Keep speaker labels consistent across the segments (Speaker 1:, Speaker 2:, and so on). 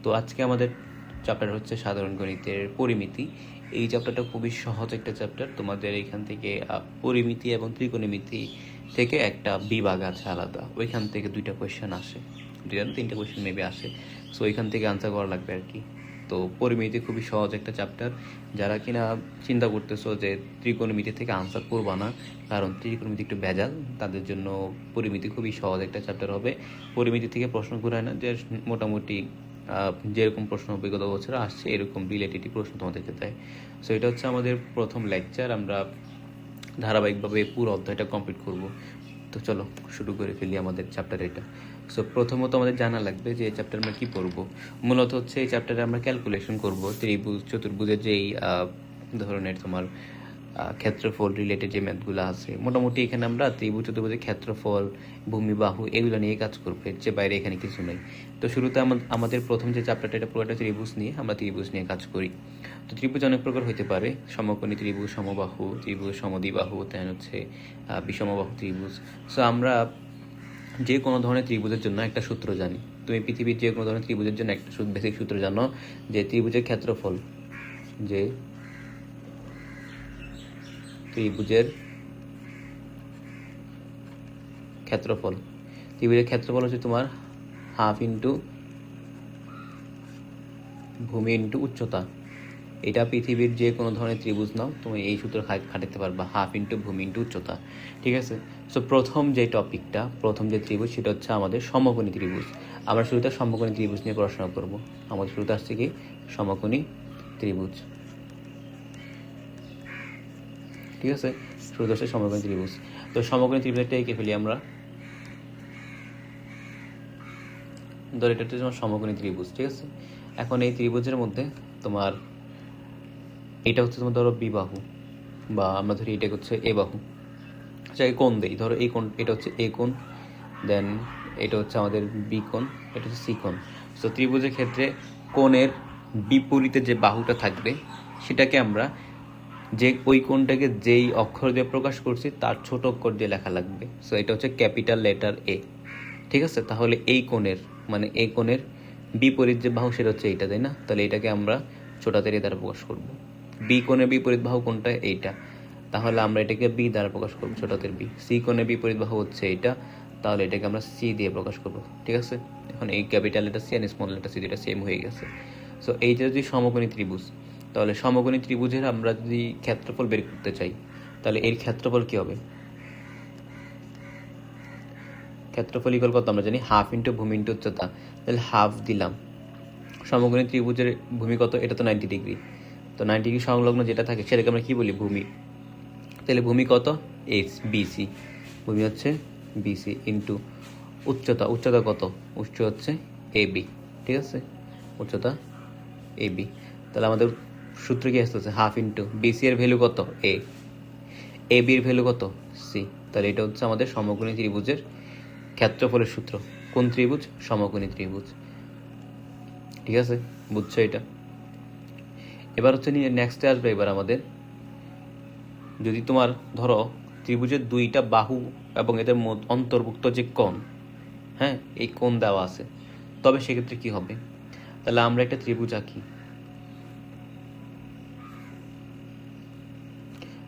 Speaker 1: তো আজকে আমাদের চ্যাপ্টার হচ্ছে সাধারণ গণিতের পরিমিতি। এই চ্যাপ্টারটা খুবই সহজ একটা চ্যাপ্টার। তোমাদের এখান থেকে পরিমিতি এবং ত্রিকোণমিতি থেকে একটা বিভাগ আছে আলাদা, ওইখান থেকে 2টা কোয়েশ্চেন আসে, 3টা কোয়েশ্চেন মেবি আসে। সো ওইখান থেকে আনসার করা লাগবে আর কি। তো পরিমিতি খুবই সহজ একটা চ্যাপ্টার। যারা কিনা চিন্তা করতেছো যে ত্রিকোণমিতি থেকে আনসার করবা না, কারণ ত্রিকোণমিতি একটু ভেজাল, তাদের জন্য পরিমিতি খুবই সহজ একটা চ্যাপ্টার হবে। পরিমিতি থেকে প্রশ্ন ঘুরায় না, যে মোটামুটি যেরকম প্রশ্ন বিগত বছর আসছে এরকম রিলেটেডই প্রশ্ন তোমাদেরকে দেয়। সো এটা হচ্ছে আমাদের প্রথম লেকচার। আমরা ধারাবাহিকভাবে পুরো অধ্যায়টা কমপ্লিট করব। তো চলো শুরু করে ফেলি আমাদের চ্যাপ্টার এটা। সো প্রথমত আমাদের জানা লাগবে যে এই চ্যাপ্টার আমরা কী পড়বো। মূলত হচ্ছে এই চ্যাপ্টারে আমরা ক্যালকুলেশন করব ত্রিভুজ চতুর্ভুজের যেই ধরনের তোমার ক্ষেত্রফল রিলেটেড যে ম্যাথগুলো আছে। মোটামুটি এখানে আমরা ত্রিভুজ চতুর্ভুজের ক্ষেত্রফল, ভূমি, বাহু এগুলো নিয়ে কাজ করবো, এর চেয়ে বাইরে এখানে কিছু নেই। তো শুরুতে আমাদের প্রথম যে চ্যাপ্টারটা, এটা পুরোটা ত্রিভুজ নিয়ে, আমরা ত্রিভুজ নিয়ে কাজ করি। তো ত্রিভুজ অনেক প্রকার হতে পারে: সমকোণী ত্রিভুজ, সমবাহু ত্রিভুজ, সমদ্বিবাহু, তাই হচ্ছে বিষমবাহু ত্রিভুজ। সো আমরা যে কোনো ধরনের ত্রিভুজের জন্য একটা সূত্র জানি। তুমি পৃথিবীর যে কোনো ধরনের ত্রিভুজের জন্য একটা বেসিক সূত্র জানো, যে ত্রিভুজের ক্ষেত্রফল, যে ত্রিভুজের ক্ষেত্রফল হচ্ছে তোমার হাফ ইন্টু ভূমি ইন্টু উচ্চতা। এটা পৃথিবীর যে কোনো ধরনের ত্রিভুজ নাও, তুমি এই সূত্র খাটাতে পারবা, হাফ ইন্টু ভূমি ইন্টু উচ্চতা। ঠিক আছে। সো প্রথম যে টপিকটা, প্রথম যে ত্রিভুজ, সেটা হচ্ছে আমাদের সমকোণী ত্রিভুজ। আমরা শুরুতে সমকোণী ত্রিভুজ নিয়ে পড়াশোনা করব। আমাদের শুরুতে আসছে কি সমকোণী ত্রিভুজ। ঠিক আছে, শুরুতে আসছে সমকোণী ত্রিভুজ। তো সমকোণী ত্রিভুজটা এঁকে ফেলি আমরা। ধর এটা হচ্ছে তোমার সমকোণী ত্রিভুজ। ঠিক আছে, এখন এই ত্রিভুজের মধ্যে তোমার এটা হচ্ছে তোমার ধরো বি বাহু, বা আমরা ধরি এটা হচ্ছে এ বাহু। আচ্ছা, এই কোণ দেই, ধরো এই কোণ, এটা হচ্ছে এ কোণ, দেন এটা হচ্ছে আমাদের বি কোণ, এটা হচ্ছে সি কোণ। তো ত্রিভুজের ক্ষেত্রে কোণের বিপরীতে যে বাহুটা থাকবে, সেটাকে আমরা ওই কোণটাকে যেই অক্ষর দিয়ে প্রকাশ করছি তার ছোট অক্ষর দিয়ে লেখা লাগবে। সো এটা হচ্ছে ক্যাপিটাল লেটার এ। ঠিক আছে, তাহলে এই কোণের, মানে এই কোণের বিপরীত যে বাহু, সেটা হচ্ছে এইটা, তাই না? তাহলে এটাকে আমরা ছোট হাতের এ দ্বারা প্রকাশ করব। বি কোণের বিপরীত বাহু কোনটা? এইটা। তাহলে আমরা এটাকে বি দ্বারা প্রকাশ করবো, ছোট হাতের বি। সি কোণের বিপরীত বাহু হচ্ছে এইটা, তাহলে এটাকে আমরা সি দিয়ে প্রকাশ করব। ঠিক আছে, এখন এই ক্যাপিটাল লেটার সি আর স্মল লেটার সি দুইটা সেম হয়ে গেছে। সো এইটা যদি সমকোণী ত্রিভুজ, তাহলে সমকোণী ত্রিভুজের আমরা যদি ক্ষেত্রফল বের করতে চাই, তাহলে এর ক্ষেত্রফল কি হবে? ক্ষেত্রফল ইকুয়াল কত আমরা জানি? হাফ ইন্টু ভূমি ইন্টু উচ্চতা। তাহলে হাফ দিলাম। সমকোণী ত্রিভুজের ভূমি কত? এটা তো 90 ডিগ্রি। তো 90 ডিগ্রি সংলগ্ন যেটা থাকে সেটাকে আমরা কি বলি? ভূমি। তাহলে ভূমি কত? এস বিসি। ভূমি হচ্ছে বিসি ইন্টু উচ্চতা। উচ্চতা কত? উচ্চতা হচ্ছে এ বি। ঠিক আছে, উচ্চতা এ বি। তাহলে আমাদের সূত্র কি আসতেছে? হাফ ইন্টু বিসি এর ভ্যালু কত? এ বি এর ভ্যালু কত? সি। তাহলে এটা হচ্ছে আমাদের সমকোণী ত্রিভুজের ক্ষেত্রফলের সূত্র। কোন ত্রিভুজ? সমকোণী ত্রিভুজ। ঠিক আছে, বুঝছো এটা? এবার হচ্ছে নেক্সটে আসবে এবার আমাদের, যদি তোমার ধরো ত্রিভুজের 2টা বাহু এবং এদের অন্তর্ভুক্ত যে কোণ, হ্যাঁ, এই কোণ দেওয়া আছে, তবে সেক্ষেত্রে কি হবে? তাহলে আমরা একটা ত্রিভুজ আঁকি।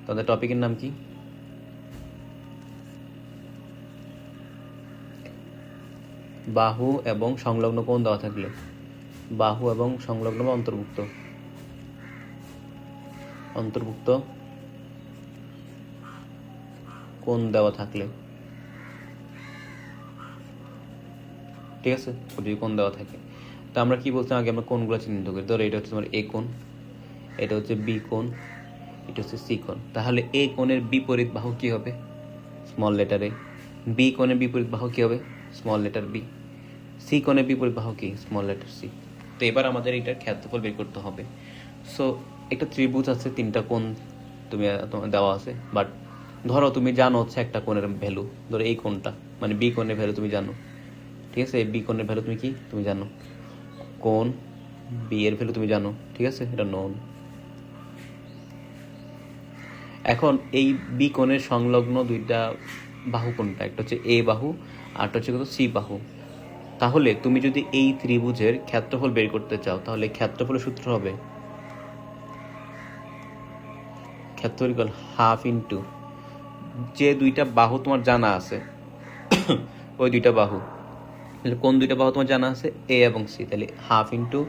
Speaker 1: তাদের টপিকের নাম কি? বাহু এবং সংলগ্ন কোণ দেওয়া থাকলে, বাহু এবং সংলগ্ন বা অন্তর্ভুক্ত কোণ দেওয়া থাকলে, ঠিক আছে, যদি কোণ দেওয়া থাকে, তো আমরা কি বলছিলাম আগে? আমরা কোণগুলো চিহ্নিত করি। ধরো এটা হচ্ছে তোমার এ কোণ, এটা হচ্ছে বি কোণ, এটা হচ্ছে সি কোণ। তাহলে এ কোণের বিপরীত বাহু কি হবে? স্মল লেটার এ। বি কোণের বিপরীত বাহু কি হবে? Small letter be. সি কোণের বিপরীত বাহু কি? Small letter C. তো এবার আমাদের এটার ক্ষেত্রফল বের করতে হবে। সো একটা ত্রিভুজ আছে, 3টা কোণ তোমার দেওয়া আছে, বাট ধরো তুমি জানো হচ্ছে একটা কোণের ভ্যালু, ধরো এই কোণটা, মানে বি কোণের ভ্যালু তুমি জানো। ঠিক আছে, এই বি কোণের ভ্যালু তুমি জানো। কোণ বি এর ভ্যালু তুমি জানো। ঠিক আছে, এটা নোন। এখন এই বি কোণের সংলগ্ন 2টা বাহু কোনটা? একটা হচ্ছে এ বাহু, আর একটা হচ্ছে কত? সি বাহু। তাহলে তুমি যদি এই ত্রিভুজের ক্ষেত্রফল বের করতে চাও তাহলে ক্ষেত্রফলের সূত্র হবে ক্ষেত্রফল ইকুয়াল হাফ ইন্টু যে দুইটা বাহু তোমার জানা আছে ওই দুইটা বাহু, তাহলে কোন দুইটা বাহু তোমার জানা আছে এ এবং সি, তাহলে হাফ ইন্টু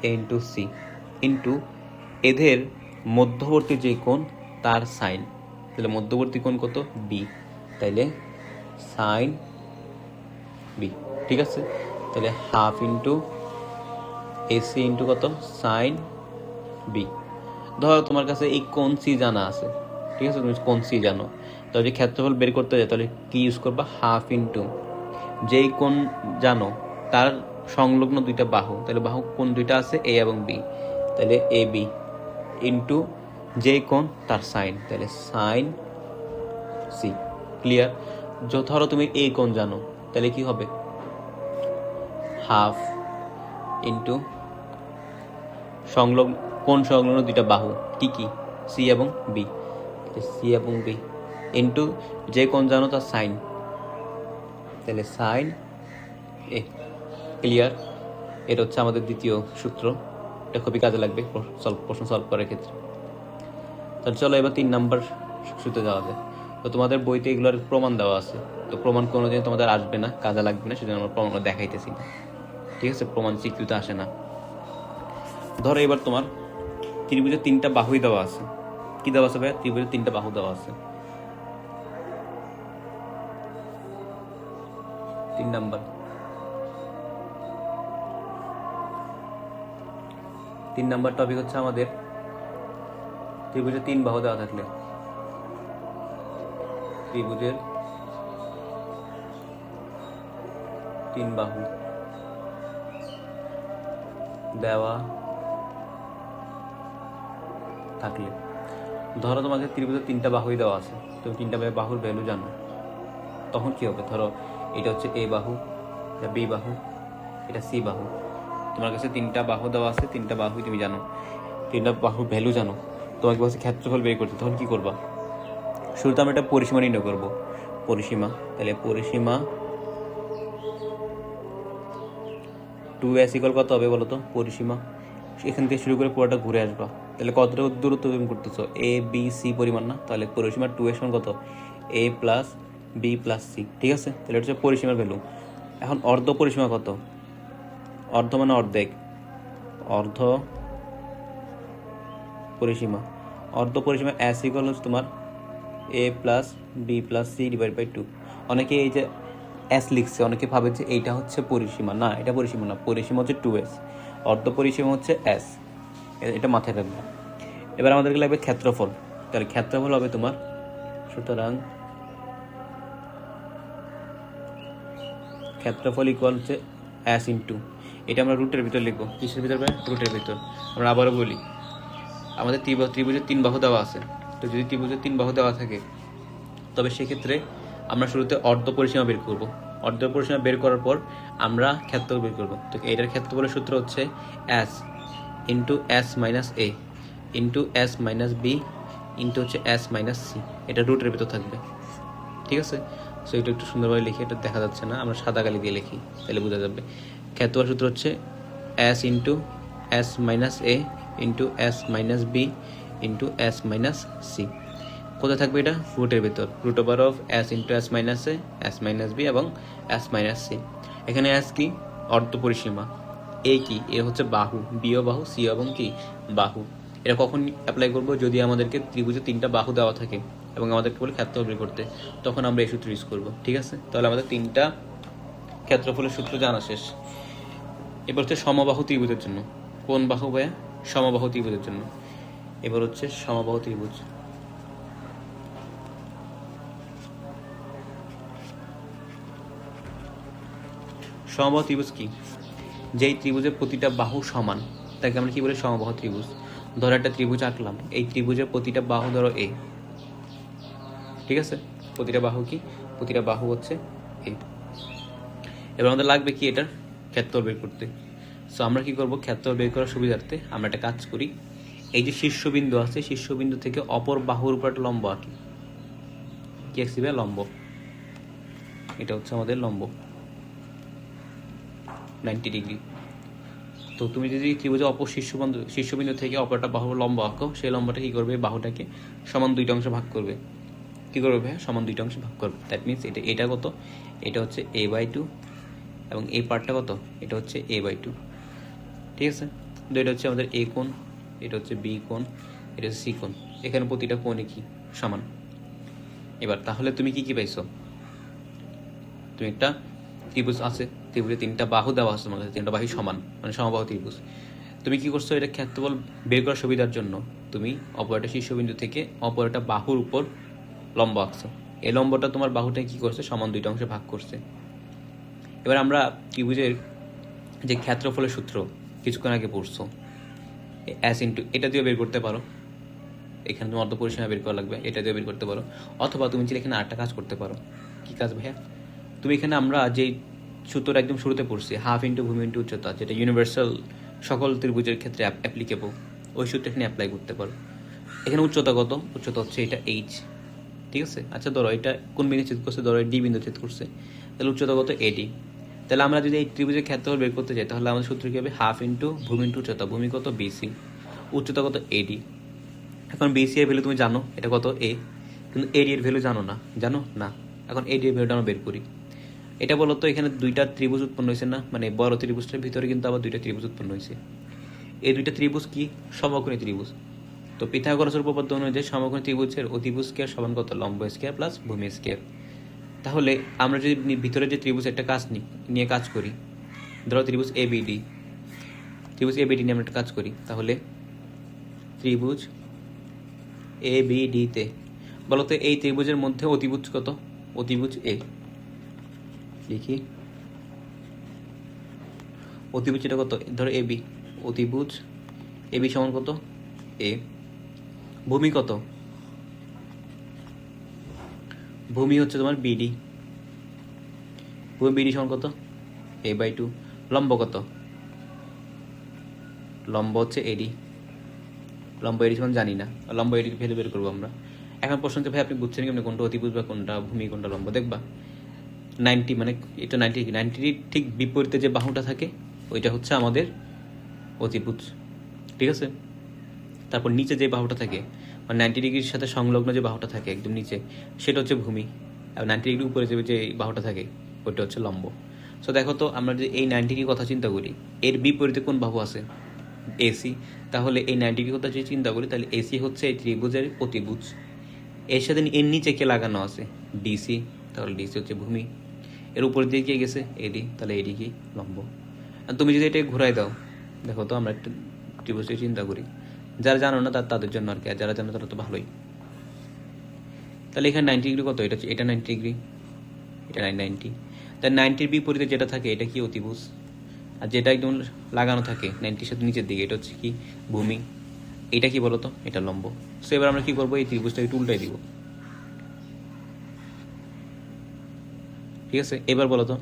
Speaker 1: এ ইন্টু সি ইন্টু এদের মধ্যবর্তী যে কোণ তার সাইন, তাহলে মধ্যবর্তী কোণ কত বি, তাইলে সাইন বি। ঠিক আছে, তাহলে হাফ ইন্টু এসি ইন্টু কত সাইন বি। ধরো তোমার কাছে এই কোণ সি জানা আছে, ঠিক আছে, তুমি কোণ সি জানো, তাহলে যদি ক্ষেত্রফল বের করতে যায় তাহলে কি ইউজ করবা, হাফ ইন্টু যেই কোণ জানো তার সংলগ্ন দুইটা বাহু, তাহলে বাহু কোণ দুইটা আছে এ এবং বি, তাহলে এ বি ইন্টু যেই কোণ তার সাইন, তাহলে সাইন সি। ক্লিয়ার? ধরো তুমি এই কোণ জানো তাহলে কি হবে, হাফ ইন্টু কোণ সংলগ্ন দুইটা বাহু কি কি সি এবং বি, সি এবং বি ইন্টু যে কোণ জানো তার সাইন, তাহলে সাইন এ। ক্লিয়ার? এটা হচ্ছে আমাদের দ্বিতীয় সূত্র, এটা খুবই কাজে লাগবে প্রশ্ন সলভ করার ক্ষেত্রে। তাহলে চলো এবার 3 নাম্বার সূত্রে যাওয়া যায়। তো তোমাদের বইতে এগুলোর প্রমাণ দেওয়া আছে, তো প্রমাণ কোনোদিন তোমাদের আসবে না, কাজে লাগবে না, সেজন্য আমরা প্রমাণ দেখাইতেছি না। ঠিক আছে, প্রমাণ স্বীকৃত আসে না। ধরো এবার তোমার ত্রিভুজের 3টা বাহুই দেওয়া আছে। কি দেওয়া আছে ভাই? ত্রিভুজের 3টা বাহু দেওয়া আছে। 3 নাম্বার 3 নাম্বার টপিক হচ্ছে আমাদের ত্রিভুজের 3 বাহু দেওয়া থাকলে ত্রিভুজের 3 বাহু দেওয়া থাকলে, ধরো তোমাকে ত্রিভুজের 3টা বাহুই দেওয়া আছে, তুমি 3টা বাহুর ভ্যালু জানো, তখন কি হবে? ধরো এটা হচ্ছে এ বাহু, এটা বি বাহু, এটা সি বাহু, তোমার কাছে 3টা বাহু দেওয়া আছে, 3টা বাহুই তুমি জানো, 3টা বাহুর ভ্যালু জানো, তোমাকে বলছে ক্ষেত্রফল বের করতে, তখন কি করবা? শুরুতে আমরা একটা পরিসীমা নির্ণয় করবো, পরিসীমা, তাহলে পরিসীমা 2s ইকুয়াল কত হবে বলো তো? পরিসীমা এখান থেকে শুরু করে পুরোটা ঘুরে আসবা, তাহলে কতটা দূরত্ব তুমি করতেছো, এ বি সি পরিমাণ না, তাহলে পরিসীমা 2s সমান কত, এ প্লাস বি প্লাস সি। ঠিক আছে, তাহলে এটা হচ্ছে পরিসীমার ভ্যালু। এখন অর্ধ পরিসীমা কত? অর্ধ মানে অর্ধেক, অর্ধ পরিসীমা, অর্ধ পরিসীমা s ইকুয়াল হচ্ছে তোমার A plus B plus C divide by 2। অনেকে এই যে এস লিখছে, অনেকে ভাবে যে এইটা হচ্ছে পরিসীমা, না এটা পরিসীমা না, পরিসীমা হচ্ছে 2s, অর্ধ পরিসীমা হচ্ছে s, এটা মাথায় রাখবে। এবার আমাদেরকে লাগবে ক্ষেত্রফল, তাহলে ক্ষেত্রফল হবে তোমার, সুতরাং ক্ষেত্রফল ইকুয়াল হচ্ছে s ইন্টু, এটা আমরা রুটের ভিতর লিখবো, কিসের ভিতর? রুটের ভিতর। আমরা আবারও বলি, আমাদের ত্রিভুজের 3 বাহু দেওয়া আছে, তো যদি ত্রিভুজের 3 বাহু দেওয়া থাকে তবে সেক্ষেত্রে আমরা শুরুতে অর্ধ পরিসীমা বের করব, অর্ধ পরিসীমা বের করার পর আমরা ক্ষেত্রফল বের করব। তো এটার ক্ষেত্রফলের সূত্র হচ্ছে s into s minus A into s minus B into হচ্ছে s মাইনাস সি, এটা রুটের ভিতর থাকবে। ঠিক আছে, সো এটা একটু সুন্দরভাবে লিখি, এটা দেখা যাচ্ছে না, আমরা সাদা কালি দিয়ে লিখি তাহলে বোঝা যাবে। ক্ষেত্রফল সূত্র হচ্ছে s into s minus A into s minus B into s minus C. কোথায় থাকবে এটা? রুটের ভিতর, root over of s into s minus A, s minus B এবং s মাইনাস সি। এখানে s কি? অর্ধ পরিসীমা। এ কি? এ হচ্ছে বাহু, বিও বাহু, সি এবং কি বাহু। এটা কখন অ্যাপ্লাই করবো? যদি আমাদেরকে ত্রিভুজে 3টা বাহু দেওয়া থাকে এবং আমাদেরকে বলে ক্ষেত্রফল বের করতে, তখন আমরা এই সূত্র ইউজ করবো। ঠিক আছে, তাহলে আমাদের 3টা ক্ষেত্রফলের সূত্র জানা শেষ। এবার হচ্ছে সমবাহু ত্রিভুজের জন্য। কোন বাহু ভাইয়া? সমবাহু ত্রিভুজের জন্য। এবার হচ্ছে সমবাহু ত্রিভুজ। সমবাহু ত্রিভুজ কি? যেই ত্রিভুজের প্রতিটা বাহু সমান তাকে আমরা কি বলি? সমবাহু ত্রিভুজ। ধরো একটা ত্রিভুজ আঁকলাম, এই ত্রিভুজের প্রতিটা বাহু ধরো এ, ঠিক আছে, প্রতিটা বাহু কি? প্রতিটা বাহু হচ্ছে এ। এবার আমাদের লাগবে কি? এটার ক্ষেত্রফল বের করতে। সো আমরা কি করব? ক্ষেত্রফল বের করার সুবিধার্থে আমরা একটা কাজ করি, এই যে শীর্ষবিন্দু আছে, শীর্ষবিন্দু থেকে অপর বাহুর উপর একটা লম্ব আঁকি। কি আঁকছি ভাই? লম্ব। এটা হচ্ছে আমাদের লম্ব। 90 ডিগ্রি। তো তুমি যদি ত্রিভুজের অপর শীর্ষবিন্দু থেকে অপরটা বাহু লম্ব আঁকো, সেই লম্বটা কী করবে, বাহুটাকে সমান দুইটা অংশে ভাগ করবে। কী করবে ভাইয়া, সমান দুইটা অংশে ভাগ করবে। দ্যাট মিনস এটা কত, এটা হচ্ছে a/2 এবং এই পার্টটা কত, এটা হচ্ছে a/2। ঠিক আছে, তো এটা হচ্ছে আমাদের এ কোণ, এটা হচ্ছে বি কোণ, এটা হচ্ছে সি কোণ। এখানে প্রতিটা কোণে কি সমান। এবার তাহলে তুমি কি পাইছো, তুমি একটা ত্রিভুজ আছে, ত্রিভুজে তিনটা বাহু দেওয়া আছে তোমার কাছে, তিনটা বাহু সমান, মানে সমবাহু ত্রিভুজ। তুমি কি করছো, এটা ক্ষেত্রফল বের করার সুবিধার জন্য তুমি অপর একটা শীর্ষবিন্দু থেকে অপর একটা বাহুর উপর লম্ব আঁকছো। এই লম্বটা তোমার বাহুটাকে কি করছে, সমান দুইটা অংশে ভাগ করছে। এবার আমরা ত্রিভুজের যে ক্ষেত্রফলের সূত্র কিছুক্ষণ আগে পড়ছো, S ইন্টু এটা দিয়ে বের করতে পারো। এখানে তোমার অর্ধ পরিসীমা বের করা লাগবে, এটা দিয়ে বের করতে পারো। অথবা তুমি চাইলে এখানে আরেকটা কাজ করতে পারো। কি কাজ ভাইয়া, তুমি এখানে আমরা যে সূত্রটা একদম শুরুতে পড়ছি, হাফ ইন্টু ভূমি ইন্টু উচ্চতা, যেটা ইউনিভার্সাল সকল ত্রিভুজের ক্ষেত্রে অ্যাপ্লিকেবল, ওই সূত্র এখানে অ্যাপ্লাই করতে পারো। এখানে উচ্চতা কত, উচ্চতা হচ্ছে এটা h। ঠিক আছে, আচ্ছা ধরো এটা কোন বিন্দু ছেদ করছে, ধরো ডি বিন্দু ছেদ করছে, তাহলে উচ্চতা কত AD। তাহলে আমরা যদি এই ত্রিভুজের ক্ষেত্রফল বের করতে চাই, তাহলে আমাদের সূত্র কী হবে, হাফ ইন্টু ভূমি ইন্টু উচ্চতা, ভূমি কত BC, উচ্চতা কত AD। এখন BC এর ভ্যালু তুমি জানো, এটা কত A, কিন্তু AD এর ভ্যালু জানো না, জানো না। এখন AD এর ভ্যালুটা আমরা বের করি। এটা বলো তো, এখানে দুইটা ত্রিভুজ উৎপন্ন হয়েছে না, মানে বড় ত্রিভুজটার ভিতরে কিন্তু আবার দুইটা ত্রিভুজ উৎপন্ন হয়েছে। এই দুইটা ত্রিভুজ কি, সমকোণী ত্রিভুজ। তো পিথাগোরাসের উপপাদ্য অনুযায়ী সমকোণী ত্রিভুজের অতিভুজ স্কয়ার সমান কত, লম্ব স্কয়ার প্লাস ভূমি স্কয়ার। তাহলে আমরা যদি ভিতরে যে ত্রিভুজ একটা কাজ নিয়ে কাজ করি, ধরো ত্রিভুজ ABD, ত্রিভুজ ABD নিয়ে আমরা একটা কাজ করি, তাহলে ত্রিভুজ ABD তে বলতো এই ত্রিভুজের মধ্যে অতিভুজ কত, অতিভুজ A লিখি, অতিভুজ এটা কত, ধরো AB, অতিভুজ AB সমান কত A। ভূমি কত, ভূমি হচ্ছে তোমার BD, ভূমি BD সমান কত a/2। লম্ব কত, লম্ব হচ্ছে AD, লম্ব AD সমান জানি না, লম্ব AD ভ্যালু বের করবো আমরা। এখন প্রশ্ন হচ্ছে ভাই আপনি বুঝছেন কেমন কোনটা অতিভুজ বা কোনটা ভূমি কোনটা লম্ব, দেখবা 90 মানে এটা 90 ঠিক বিপরীতে যে বাহুটা থাকে ওইটা হচ্ছে আমাদের অতিভুজ। ঠিক আছে, তারপর নিচে যে বাহুটা থাকে, মানে 90 ডিগ্রির সাথে সংলগ্ন যে বাহুটা থাকে একদম নিচে, সেটা হচ্ছে ভূমি। আর 90 ডিগ্রি উপরে যে বাহুটা থাকে ওইটা হচ্ছে লম্ব। সো দেখো তো, আমরা যে এই 90 ডিগ্রির কথা চিন্তা করি, এর বিপরীতে কোন বাহু আছে, AC। তাহলে এই 90 ডিগ্রির কথা যদি চিন্তা করি, তাহলে AC হচ্ছে এই ত্রিভুজের অতিভুজ। এর সাথে এর নিচে কে লাগানো আছে, DC, তাহলে DC হচ্ছে ভূমি। এর উপর দিয়ে কে গেছে AD, তাহলে AD কি লম্ব। আর তুমি যদি এটা ঘুরাই দাও, দেখো তো আমরা একটা ত্রিভুজ চিন্তা করি, যারা জানো না তাদের জন্য আর কি, আর যারা জানো তারা তো ভালোই। তাহলে এখানে 90 ডিগ্রি কত, এটা 90 ডিগ্রি, এটা 90। তাই 90-র বিপরীতে যেটা থাকে এটা কি অতিভুজ, আর যেটা একদম লাগানো থাকে 90-র সাথে নিচের দিকে এটা হচ্ছে কি ভূমি। এটা কি বলতো, এটা লম্ব। সো এবার আমরা কি করবো, এই ত্রিভুজটা একটু উল্টাই দিব। ঠিক আছে, এবার বলতো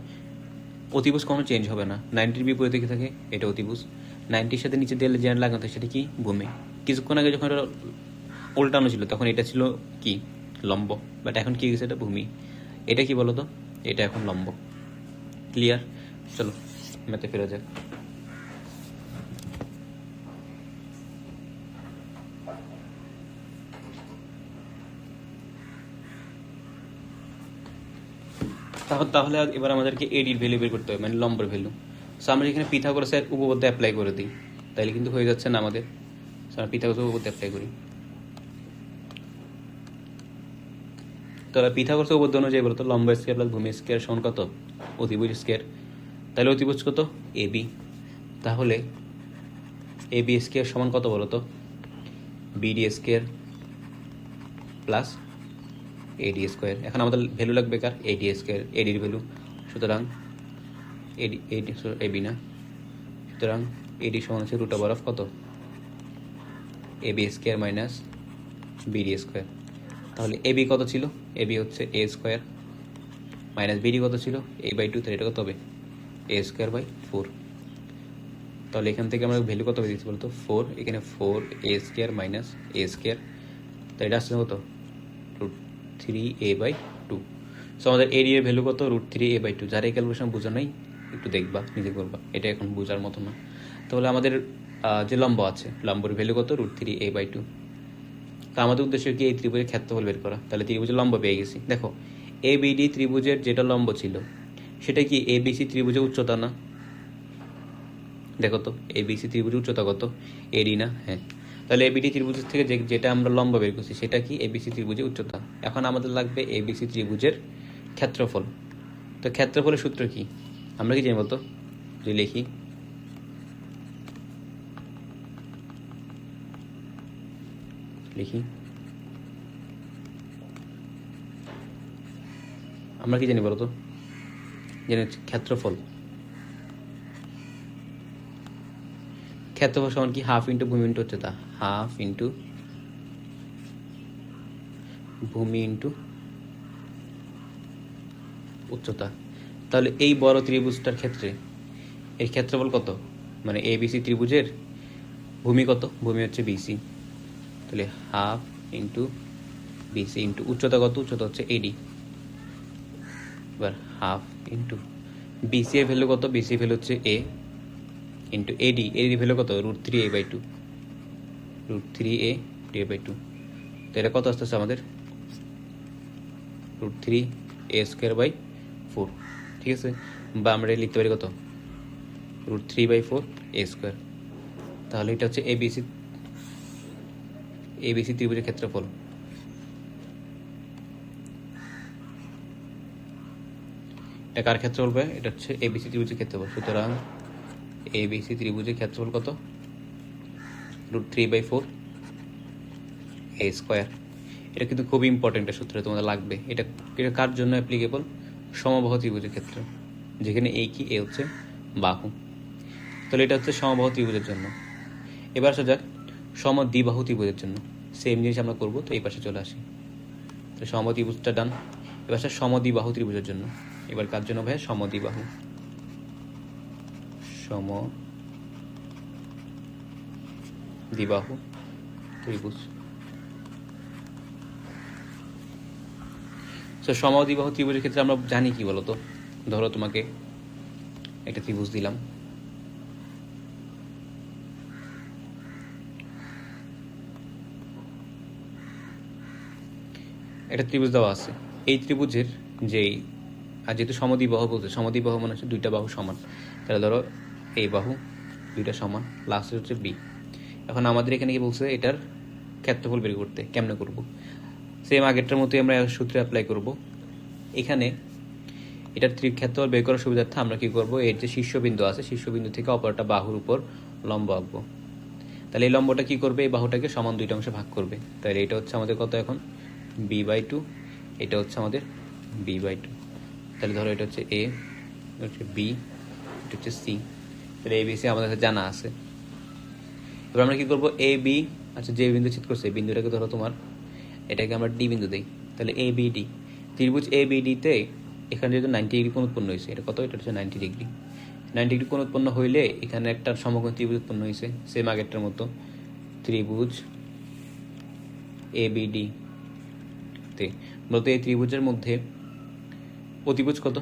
Speaker 1: অতিভুজ কোনো চেঞ্জ হবে না, 90-র বিপরীতে কি থাকে, এটা অতিভুজ। 90-র সাথে নিচে দিয়ে যেটা লাগানো থাকে সেটা কি ভূমি। কিছুক্ষণ আগে যখন এটা উল্টানো ছিল তখন এটা ছিল কি লম্ব, বাট এখন কি গেছে, এটা ভূমি। এটা কি বলতো, এটা এখন লম্ব। ক্লিয়ার, চলো ম্যাথে ফেরা যাক। তাহলে এবার আমাদেরকে AD-র ভ্যালু বের করতে হবে, মানে লম্বের ভ্যালু। সো আমরা এখানে পিথাগোরাসের উপপাদ্য অ্যাপ্লাই করে দিই, তাইলে কিন্তু হয়ে যাচ্ছে না আমাদের। সো আমরা পিথাগোরাসের উপপাদ্য অ্যাপ্লাই করি। তাহলে পিথাগোরাসের উপপাদ্য অনুযায়ী বলতো লম্ব স্কয়ার প্লাস ভূমি স্কয়ার সমান কত, অতিভুজ স্কয়ার। তাহলে অতিভুজ কত AB, তাহলে AB স্কয়ার সমান কত বলতো, BD square plus AD square. এখন আমাদের ভ্যালু লাগবে কার, AD স্কয়ার, AD-র ভ্যালু। সুতরাং AB না, সুতরাং AD সমান হচ্ছে রুট ওভার অফ কত, AB square minus BD square. তাহলে AB কত ছিল, AB হচ্ছে A স্কয়ার মাইনাস BD কত ছিল A/2, তাহলে এটা কত হবে A স্কয়ার বাই 4। তাহলে এখান থেকে আমরা ভ্যালু কত দিচ্ছি বলতো 4, এখানে 4 A square minus A square, তাই এটা আসছে কত √3A/2। সো আমাদের AD এর ভ্যালু কত √3A/2। যারা এই ক্যালকুলেশন বোঝো নাই একটু দেখবা, নিজে করবা, এটা এখন বোঝার মতো না। তাহলে আমাদের যে লম্ব আছে, লম্বর ভ্যালু কত, √3a/2। তা আমাদের উদ্দেশ্য কি, এই ত্রিভুজের ক্ষেত্রফল বের করা। তাহলে ত্রিভুজের লম্ব পেয়ে গেছি। দেখো ABD ত্রিভুজের যেটা লম্ব ছিল সেটা কি ABC ত্রিভুজের উচ্চতা না? দেখো তো ABC ত্রিভুজের উচ্চতা কত, AD না? হ্যাঁ, তাহলে ABD ত্রিভুজের থেকে যেটা আমরা লম্ব বের করছি সেটা কি ABC ত্রিভুজের উচ্চতা। এখন আমাদের লাগবে ABC ত্রিভুজের ক্ষেত্রফল। তো ক্ষেত্রফলের সূত্র কি আমরা কি জানি বলতো, যদি লিখি আমরা কি জানি বলতো, জানি ক্ষেত্রফল সমান কি, হাফ ইন্টু ভূমি ইন্টু উচ্চতা, হাফ ইন্টু ভূমি ইন্টু উচ্চতা। তাহলে এই বড় ত্রিভুজটার ক্ষেত্রে এর ক্ষেত্রফল কত, মানে ABC ত্রিভুজের ভূমি কত, ভূমি হচ্ছে BC, তাহলে হাফ ইন্টু BC ইন্টু উচ্চতা কত, উচ্চতা হচ্ছে AD, এবার হাফ ইন্টু BC এর ভ্যালু কত, BC এর ভ্যালু হচ্ছে A ইন্টু AD, এর ভ্যালু কত, √3a/2, √3a/2। তো এটা কত আসতেছে আমাদের, √3a²/4, ঠিক আছে। বা আমরা লিখতে পারি কত, √3/4a²। তাহলে এটা হচ্ছে ABC ত্রিভুজের ক্ষেত্রফল। এটা কার ক্ষেত্রফল হবে, এটা হচ্ছে ABC ত্রিভুজের ক্ষেত্রফল। সুতরাং ABC ত্রিভুজের ক্ষেত্রফল কত, √3/4a²। এটা কিন্তু খুবই ইম্পর্টেন্ট একটা সূত্র, তোমাদের লাগবে। এটা কার জন্য অ্যাপ্লিকেবল, সমবাহু ত্রিভুজের ক্ষেত্রে, যেখানে এই কি, এ হচ্ছে বাহু। তাহলে এটা হচ্ছে সমবাহু ত্রিভুজের জন্য। এবার আসা যাক সমদ্বিবাহু ত্রিভুজের জন্য, সেম জিনিস আমরা করবো। তো এই পাশে চলে আসি, তো সমদ্বিভুজটা ডান। এবার আসা সমদ্বিবাহু ত্রিভুজের জন্য, এবার কার জন্য ভাই, সমদ্বিবাহু ত্রিভুজ। তো সমদ্বিবাহু ত্রিভুজের ক্ষেত্রে আমরা জানি কি বলতো, ধরো তোমাকে একটা ত্রিভুজ দিলাম, একটা ত্রিভুজ দেওয়া আছে। এই ত্রিভুজের যেই, আর যেহেতু সমদ্বিবাহু বলতে, সমদ্বিবাহু মানে হচ্ছে দুইটা বাহু সমান, তাহলে ধরো এই বাহু দুইটা সমান, লাস্ট হচ্ছে B। এখন আমাদের এখানে কি বলছে, এটার ক্ষেত্রফল বের করতে। কেমনে করব, সেম আগেরটার মতোই আমরা সূত্রে অ্যাপ্লাই করব। এখানে এটার ক্ষেত্রফল বের করার সুবিধার্থে আমরা কি করব, এর যে শীর্ষবিন্দু আছে, শীর্ষবিন্দু থেকে অপরটা বাহুর উপর লম্ব আঁকবো। তাহলে এই লম্বটা কি করবে, এই বাহুটাকে সমান দুইটা অংশে ভাগ করবে। তাহলে এটা হচ্ছে আমাদের কত এখন, B/2, এটা হচ্ছে আমাদের B/2। তাহলে ধরো এটা হচ্ছে A, এটা হচ্ছে B, এটা হচ্ছে C। তাহলে ABC আমাদের কাছে জানা আছে। এবার আমরা কি করবো, AB, আচ্ছা যে বিন্দু ছেদ করছে এই বিন্দুটাকে ধরো তোমার, এটাকে আমরা D বিন্দু দিই। তাহলে ABD ত্রিভুজ ABD তে এখানে যেহেতু 90 ডিগ্রি কোণ উৎপন্ন হয়েছে, এটা কত, এটা হচ্ছে 90 ডিগ্রি। 90 ডিগ্রি কোণ উৎপন্ন হইলে এখানে একটা সমকোণ ত্রিভুজ উৎপন্ন হয়েছে, সেম আগেরটার মতো। ত্রিভুজ ABD তে বলতে এই ত্রিভুজের মধ্যে অতিভুজ কত,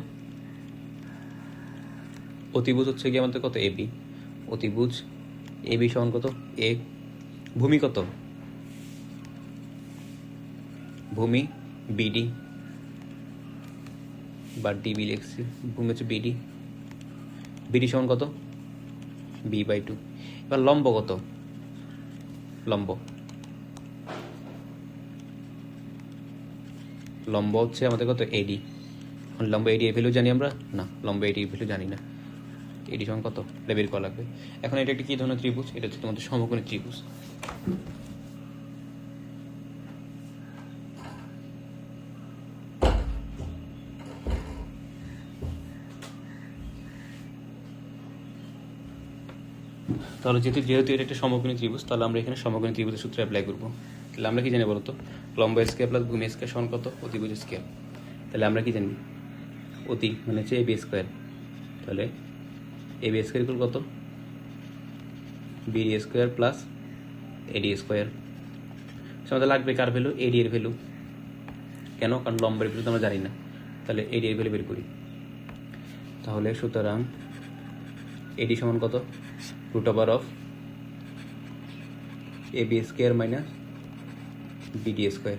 Speaker 1: অতিভুজ হচ্ছে কি আমাদের কত, AB। অতিভুজ AB সমান কত, A। ভূমি কত, ভূমি BD বা DB লিখছি, ভূমি হচ্ছে BD। BD সমান কত, B/2। এবার লম্ব কত, লম্ব হচ্ছে আমাদের কত, AD। লম্ব AD এর ভ্যালু জানি আমরা না, লম্ব AD এর ভ্যালু জানি না। AD সমান কত, এটা বের করা লাগবে। এখন এটা একটা কি ধরনের ত্রিভুজ, এটা হচ্ছে তোমাদের সমকোণী ত্রিভুজ। তাহলে যেহেতু এটা একটা সমকোণী ত্রিভুজ, তাহলে আমরা এখানে সমকোণী ত্রিভুজের সূত্র অ্যাপ্লাই করবো। তাহলে আমরা কি জানি বলতো, লম্ব স্কয়ার প্লাস ভূমি স্কয়ার সমান কত, অতিভুজ স্কয়ার। তাহলে আমরা কি জানি, অতি মানে হচ্ছে AB স্কয়ার। তাহলে AB স্কয়ার ইকুয়াল কত, BD square plus AD square. আমাদের লাগবে কার ভ্যালু, AD এর ভ্যালু। কেন, কারণ লম্বের ভ্যালু তো আমরা জানি না। তাহলে AD এর ভ্যালু বের করি। তাহলে সুতরাং এডি সমান কত root over of A B square minus BD square.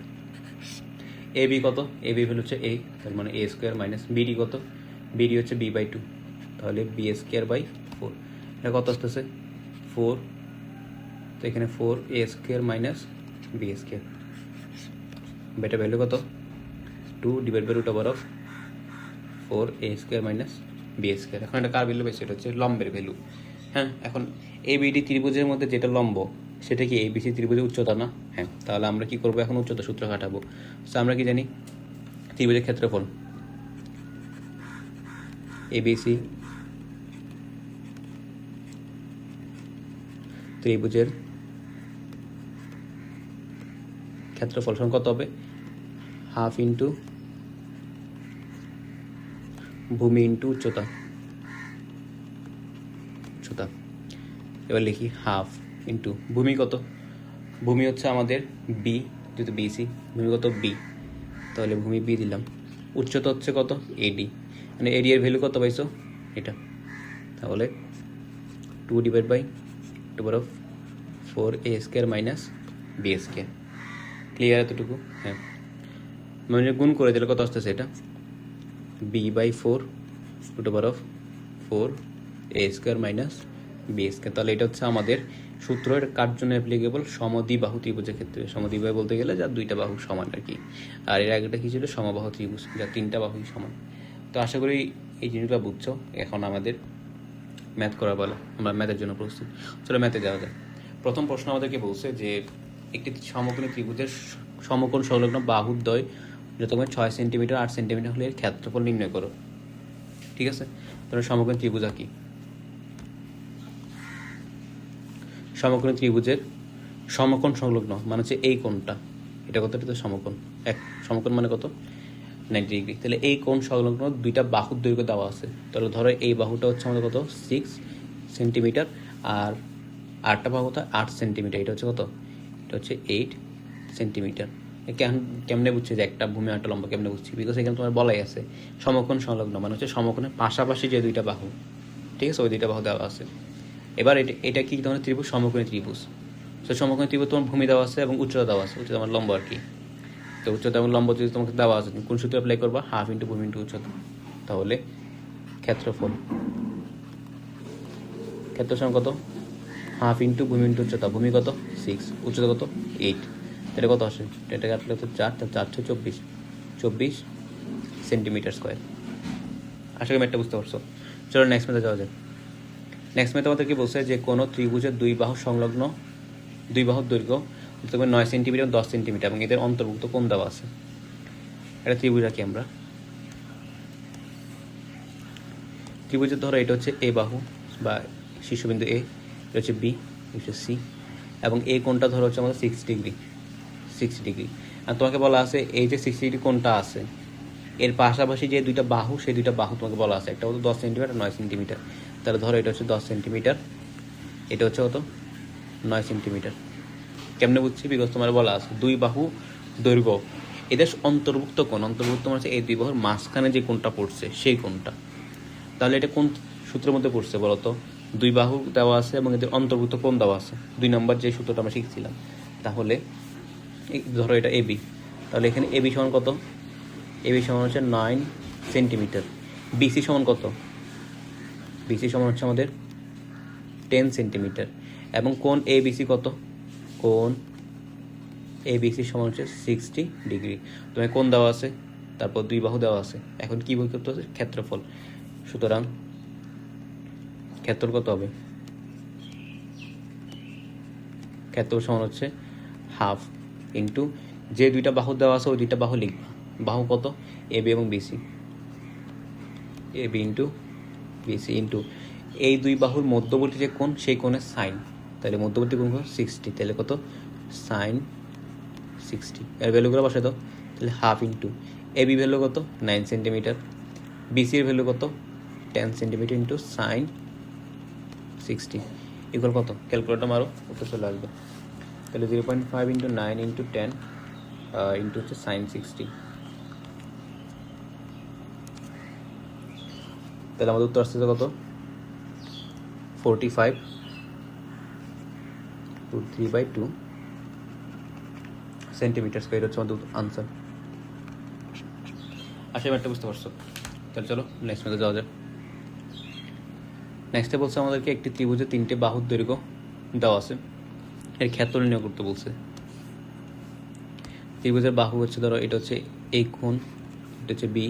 Speaker 1: A B কত, এ বি ভ্যালু হচ্ছে এ, তার মানে এ স্কোয়ার মাইনাস বিডি কত, বিডি হচ্ছে বি বাই টু, তাহলে বি স্কোয়ার বাই ফোর। এটা কত আসতেছে 4, তো এখানে 4 A square minus B square, beta value কত 2 divide by root over of 4 A square minus B square. এখন এটা কার ভ্যালু পেয়েছে, এটা হচ্ছে লম্বের ভ্যালু। হ্যাঁ, এখন এ বিডি ত্রিভুজের মধ্যে যেটা লম্ব সেটা কি এবিসি ত্রিভুজের উচ্চতা না? হ্যাঁ, তাহলে আমরা কি করবো এখন উচ্চতা সূত্র খাটাবো। তো আমরা কি জানি ত্রিভুজের ক্ষেত্রফল এবিসি ত্রিভুজের ক্ষেত্রফল সমান কত হবে, হাফ ইন্টু ভূমি ইন্টু উচ্চতা। এবার লিখি হাফ ইন্টু ভূমি কত, ভূমি হচ্ছে আমাদের বি, যেহেতু বিসি ভূমি কত বি, তাহলে ভূমি বি দিলাম। উচ্চতা হচ্ছে কত এডি, মানে এরিয়ার ভ্যালু কত পাইছো এটা, তাহলে 2 divide by two power of 4 A square minus B square. Clear এতটুকু? হ্যাঁ, মানে গুণ করে দিলে কত আসতেছে এটা, B by 4 two power of 4 A square minus B square. তাহলে এটা হচ্ছে আমাদের সূত্র, এটা কার জন্য অ্যাপ্লিকেবল, সমদ্বিবাহু ত্রিভুজের ক্ষেত্রে। সমদ্বিবাহু বলতে গেলে যার দুইটা বাহু সমান আর কি, আর এর আগেটা কি ছিল সমবাহু ত্রিভুজ, যার তিনটা বাহুই সমান। তো আশা করি এই জিনিসগুলো বুঝছো। এখন আমাদের ম্যাথ করা বলো, আমরা ম্যাথের জন্য প্রস্তুত। চলো ম্যাথে যাওয়া যায়। প্রথম প্রশ্ন আমাদেরকে বলছে যে একটি সমকোণী ত্রিভুজের সমকোণ সংলগ্ন বাহুদ্বয় যথাক্রমে 6 সেন্টিমিটার 8 সেন্টিমিটার হলে এর ক্ষেত্রফল নির্ণয় করো। ঠিক আছে, তাহলে সমকোণী ত্রিভুজ আঁকি। সমকোণী ত্রিভুজের সমকোণ সংলগ্ন মানে হচ্ছে এই কোণটা, এটা কত, এটা তো সমকোণ, এক সমকোণ মানে কত 90 ডিগ্রি। তাহলে এই কোণ সংলগ্ন দুইটা বাহুর দৈর্ঘ্য দেওয়া আছে। তাহলে ধরো এই বাহুটা হচ্ছে আমাদের কত 6 সেন্টিমিটার, আর আটটা বাহু কত 8 সেন্টিমিটার, এটা হচ্ছে কত, এটা হচ্ছে 8 সেন্টিমিটার। কেমনে বুঝছি যে একটা ভূমি আটটা লম্বা, কেমনে বুঝছি, বিকজ এখানে তোমার বলাই আছে সমকোণ সংলগ্ন মানে হচ্ছে সমকোণের পাশাপাশি যে দুইটা বাহু, ঠিক আছে, ওই দুইটা বাহু দেওয়া আছে। এবার এটা কি ধরনের ত্রিভুজ, সমকোণী ত্রিভুজ। তো সমকোণী ত্রিভুজ তোমার ভূমি দেওয়া আছে এবং উচ্চতা দেওয়া আছে, উচ্চতা আমার লম্ব আর কি। তো উচ্চতা এবং লম্ব যদি তোমাকে দেওয়া আছে, তুমি কোন সূত্র অ্যাপ্লাই করবা, হাফ ইন্টু ভূমি ইন্টু উচ্চতা। তাহলে ক্ষেত্রফল সমান কত, হাফ ইন্টু ভূমি ইন্টু উচ্চতা। ভূমি কত 6, উচ্চতা কত 8, এটা কত আসে, এটা কাটলে তো 4, 4 24 সেন্টিমিটার স্কোয়ার। আশা করি ম্যাথটা বুঝতে পারছো। চলো নেক্সট ম্যাথে যাওয়া যায়। নেক্সট ম্যাথে আমাদের কি বলছে যে কোনো ত্রিভুজের দুই বাহু সংলগ্ন, দুই বাহুর দৈর্ঘ্য 9 সেন্টিমিটার 10 সেন্টিমিটার এবং এদের অন্তর্ভুক্ত কোণ দেওয়া আছে। এটা ত্রিভুজ আঁকি আমরা। ত্রিভুজের ধরো এটা হচ্ছে এ বাহু বা শীর্ষবিন্দু এ, এটা হচ্ছে বি, এটা হচ্ছে সি, এবং এই কোণটা ধরো হচ্ছে আমাদের 60 ডিগ্রি। আর তোমাকে বলা আছে এই যে 60 ডিগ্রি কোণটা আছে এর পাশাপাশি যে দুইটা বাহু, সেই দুইটা বাহু তোমাকে বলা আছে, একটা হলো 10 সেন্টিমিটার 9 সেন্টিমিটার। তাহলে ধরো এটা হচ্ছে 10 সেন্টিমিটার, এটা হচ্ছে কত 9 সেন্টিমিটার। কেমনে বুঝছি, বিকজ তোমার বলা আছে দুই বাহু দৈর্ঘ্য, এদের অন্তর্ভুক্ত কোণ, অন্তর্ভুক্ত মানে এই দুই বাহুর মাঝখানে যে কোণটা পড়ছে সেই কোণটা। তাহলে এটা কোন সূত্রের মধ্যে পড়ছে বলতো, দুই বাহু দেওয়া আছে এবং এদের অন্তর্ভুক্ত কোণ দেওয়া আছে, 2 নম্বর যে সূত্রটা আমরা শিখছিলাম। তাহলে ধরো এটা এবি, তাহলে এখানে এবি সমান কত, এবি সমান হচ্ছে 9 সেন্টিমিটার। বিসি সমান কত, বিসি সমান হচ্ছে আমাদের 10 সেন্টিমিটার। এবং কোণ এবিসি কত, কোণ এবিসি সমান হচ্ছে 60 ডিগ্রি। তোমার কোণ দেওয়া আছে, তারপর দুই বাহু দেওয়া আছে, এখন কি বই করতে হচ্ছে ক্ষেত্রফল। সুতরাং ক্ষেত্রফল কত হবে, ক্ষেত্রফল সমান হচ্ছে হাফ ইন্টু যে দুইটা বাহু দেওয়া আছে ওই দুইটা বাহু লিখবা। বাহু কত এবি এবং BC, AB into BC into এই দুই বাহুর মধ্যবর্তী যে কোণ সেই কোণের সাইন, তাহলে মধ্যবর্তী কোণ 60, তাহলে কত সাইন 60। এর ভ্যালুগুলো বসাই দাও, তাহলে হাফ ইন্টু এবি ভ্যালু কত 9 সেন্টিমিটার, বিসি এর ভ্যালু কত 10 সেন্টিমিটার ইন্টু সাইন 60 ইকুয়াল কত, ক্যালকুলেটর মারো উত্তর চলে আসবে। তাহলে 0.5 ইন্টু 9 ইন্টু 10 ইন্টু হচ্ছে সাইন 60, তাহলে আমাদের উত্তর আসতেছে কত 45 √3/2 সেন্টিমিটার স্কোয়ার হচ্ছে আমাদের আনসার। আশা ব্যাপারটা বুঝতে পারছো? তাহলে চলো নেক্সট ম্যাথে যাওয়া যায়। নেক্সটে বলছে আমাদেরকে একটি ত্রিভুজে 3টে বাহুর দৈর্ঘ্য দেওয়া আছে, এর ক্ষেত্র নির্ণয় করতে বলছে। ত্রিভুজের বাহু হচ্ছে, ধরো এটা হচ্ছে এ কোণ, এটা হচ্ছে বি,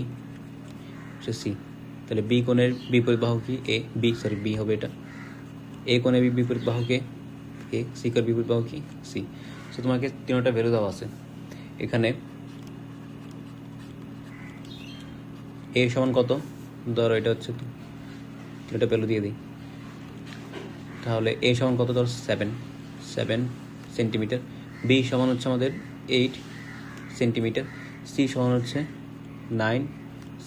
Speaker 1: হচ্ছে সি। তাহলে বি কোণের বিপরীত বাহু কি? বি হবে এটা। এ কোণের বিপরীত বাহু কে? এ। সি কোণের বিপরীত বাহু কি? সি। সো তোমাকে তিনটা ভ্যালু দেওয়া আছে এখানে। এ সমান কত? ধরো এটা হচ্ছে, এটা ভ্যালু দিয়ে দিই। তাহলে এ সমান কত? ধরো 7 সেন্টিমিটার। বি সমান হচ্ছে আমাদের 8 সেন্টিমিটার। সি সমান হচ্ছে 9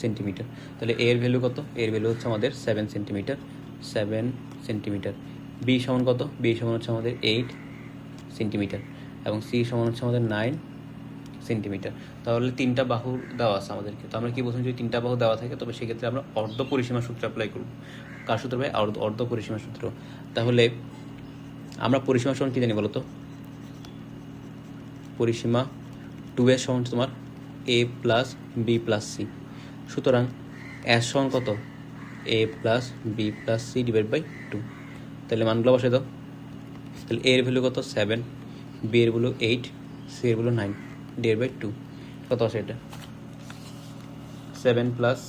Speaker 1: সেন্টিমিটার। তাহলে এর ভ্যালু কত? এর ভ্যালু হচ্ছে আমাদের 7 সেন্টিমিটার। বি সমান কত? বি সমান হচ্ছে আমাদের 8 সেন্টিমিটার এবং সি সমান হচ্ছে আমাদের 9 সেন্টিমিটার। তাহলে 3টা বাহু দেওয়া আছে আমাদেরকে। তো আমরা কি বলছি, যদি 3টা বাহু দেওয়া থাকে তবে সেক্ষেত্রে আমরা অর্ধ পরিসীমা সূত্র অ্যাপ্লাই করব। কার সূত্র ভাই? অর্ধ পরিসীমা সূত্র। তাহলে আমরা পরিসীমা সমান কী জানি বলো তো? পরিসীমা 2s সমান তোমার a plus B plus C. সুতরাং s সমান কত? a plus B plus C divide by 2। তাহলে মানগুলো বসে দাও। তাহলে a এর ভ্যালু কত? 7, b এর ভ্যালু 8, c এর ভ্যালু 9 ডিভাইড বাই 2। কত আসে এটা? 7 প্লাস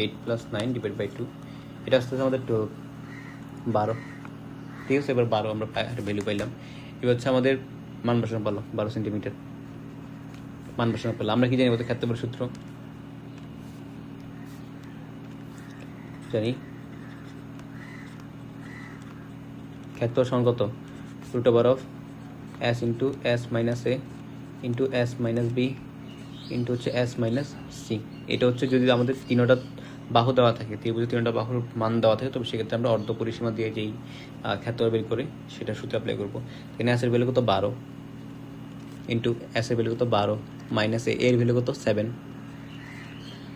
Speaker 1: 8 প্লাস 9 ডিভাইড বাই 2। এটা আসতেছে আমাদের 12। ঠিক আছে, এবার 12 আমরা ভ্যালু পাইলাম। এবার হচ্ছে আমাদের মান বসানো পারলাম 12 সেন্টিমিটার মান বসানো পারলাম। আমরা কি জানি বলতে? ক্ষেত্রফলের সূত্র জানি। ক্ষেত্রফল সমান কত? √s into s minus A into s minus B into হচ্ছে s মাইনাস সি। এটা হচ্ছে যদি আমাদের 3টা বাহু দেওয়া থাকে, ত্রিভুজে 3টা বাহুর মান দেওয়া থাকে, তবে সেক্ষেত্রে আমরা অর্ধ পরিসীমা দিয়ে যেই ক্ষেত্রফল বের করে সেটা সূত্র অ্যাপ্লাই করবো। এখানে s এর ভ্যালু কত? 12 ইন্টু s এর ভ্যালু কত? 12 মাইনাস এর ভ্যালু কত? 7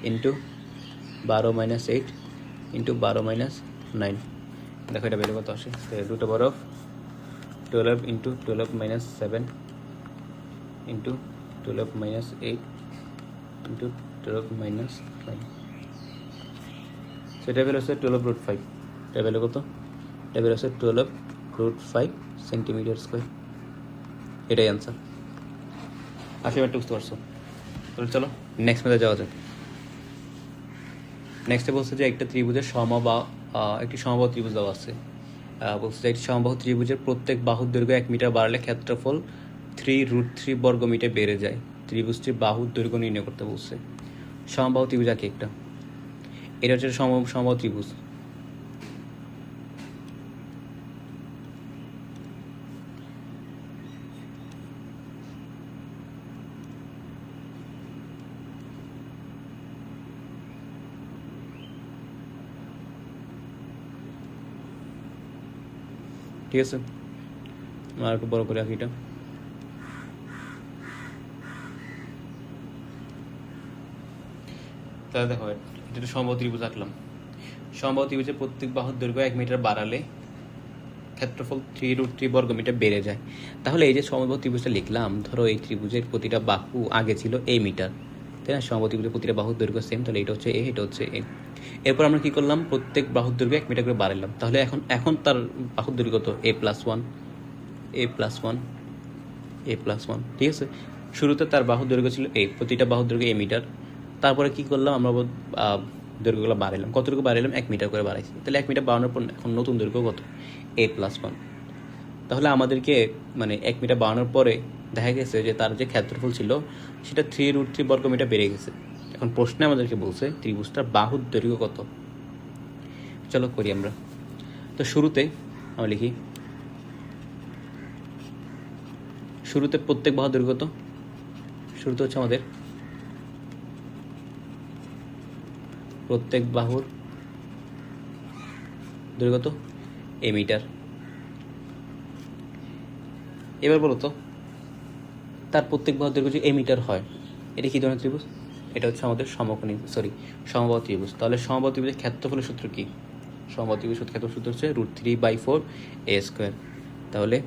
Speaker 1: ইন্টু 12 মাইনাস 8 ইন্টু 12 মাইনাস 9। দেখো এটা ভ্যালু কত আসে? √12 into 12 minus 7 into 12 minus 8 into 12 minus 9। সেটা ভ্যালু হচ্ছে 12√5। এটা ভ্যালু কত? এটা ভ্যালু হচ্ছে 12√5 সেন্টিমিটার স্কোয়ার। এটাই অ্যান্সার। আশা করি বুঝতে পারছো। তাহলে চলো নেক্সট ম্যাথে যাওয়া যাক। নেক্সটে বলছে যে একটা ত্রিভুজের একটি সমবাহু ত্রিভুজ দেওয়া আছে। বলছে যে একটি সমবাহু ত্রিভুজের প্রত্যেক বাহুর দৈর্ঘ্য 1 মিটার বাড়লে ক্ষেত্রফল 3√3 বর্গ মিটার বেড়ে যায়। ত্রিভুজটির বাহুর দৈর্ঘ্য নির্ণয় করতে বলছে। সমবাহু ত্রিভুজ আঁকি একটা। এটা হচ্ছে সমবাহু ত্রিভুজ। ঠিক আছে, আর একটু বড় করে আঁকি এটা। তাহলে দেখো, এটা সমবাহু ত্রিভুজ আঁকলাম। সমবাহু ত্রিভুজের প্রত্যেক বাহুর দৈর্ঘ্য 1 মিটার বাড়ালে ক্ষেত্রফল 3√3 বর্গ মিটার বেড়ে যায়। তাহলে এই যে সমবাহু ত্রিভুজটা লিখলাম, ধরো এই ত্রিভুজের প্রতিটা বাহু আগে ছিল a মিটার, তাই না? সমবাহু ত্রিভুজের প্রতিটা বাহুর দৈর্ঘ্য সেম, তাহলে এটা হচ্ছে a, এটা হচ্ছে a। এরপর আমরা কি করলাম? প্রত্যেক বাহুর দৈর্ঘ্য 1 মিটার করে বাড়ালাম। তাহলে এখন তার বাহুর দৈর্ঘ্য কত? a+1 a+1। ঠিক আছে, শুরুতে তার বাহুর দৈর্ঘ্য ছিল a, প্রতিটা বাহুর দৈর্ঘ্য a মিটার। তারপরে কি করলাম আমরা? দৈর্ঘ্যগুলো বাড়াইলাম। কতটুকু বাড়াইলাম? 1 মিটার করে বাড়াইছি। তাহলে 1 মিটার বাড়ানোর পর এখন নতুন দৈর্ঘ্য কত? a+1। তাহলে আমাদেরকে 1 মিটার বাড়ানোর পরে দেখা গেছে যে তার যে ক্ষেত্রফল ছিল সেটা 3√3 বর্গ মিটার বেড়ে গেছে। এখন প্রশ্নে আমাদেরকে বলছে ত্রিভুজটার বাহুর দৈর্ঘ্য কত। চলো করি আমরা। তো শুরুতে আমরা লিখি, শুরুতে প্রত্যেক বাহুর দৈর্ঘ্য কত? শুরুতে হচ্ছে আমাদের প্রত্যেক বাহুর দৈর্ঘ্য কত? a metre. এবার বলো তো, তার প্রত্যেক বাহুর দৈর্ঘ্য যদি a মিটার হয়, এটা কি ধরনের ত্রিভুজ? এটা হচ্ছে আমাদের সমবাহু ত্রিভুজ। তাহলে সমবাহু ত্রিভুজের ক্ষেত্রফলের সূত্র কি? সমবাহু ক্ষেত্রফল সূত্র হচ্ছে √3/4 a²। তাহলে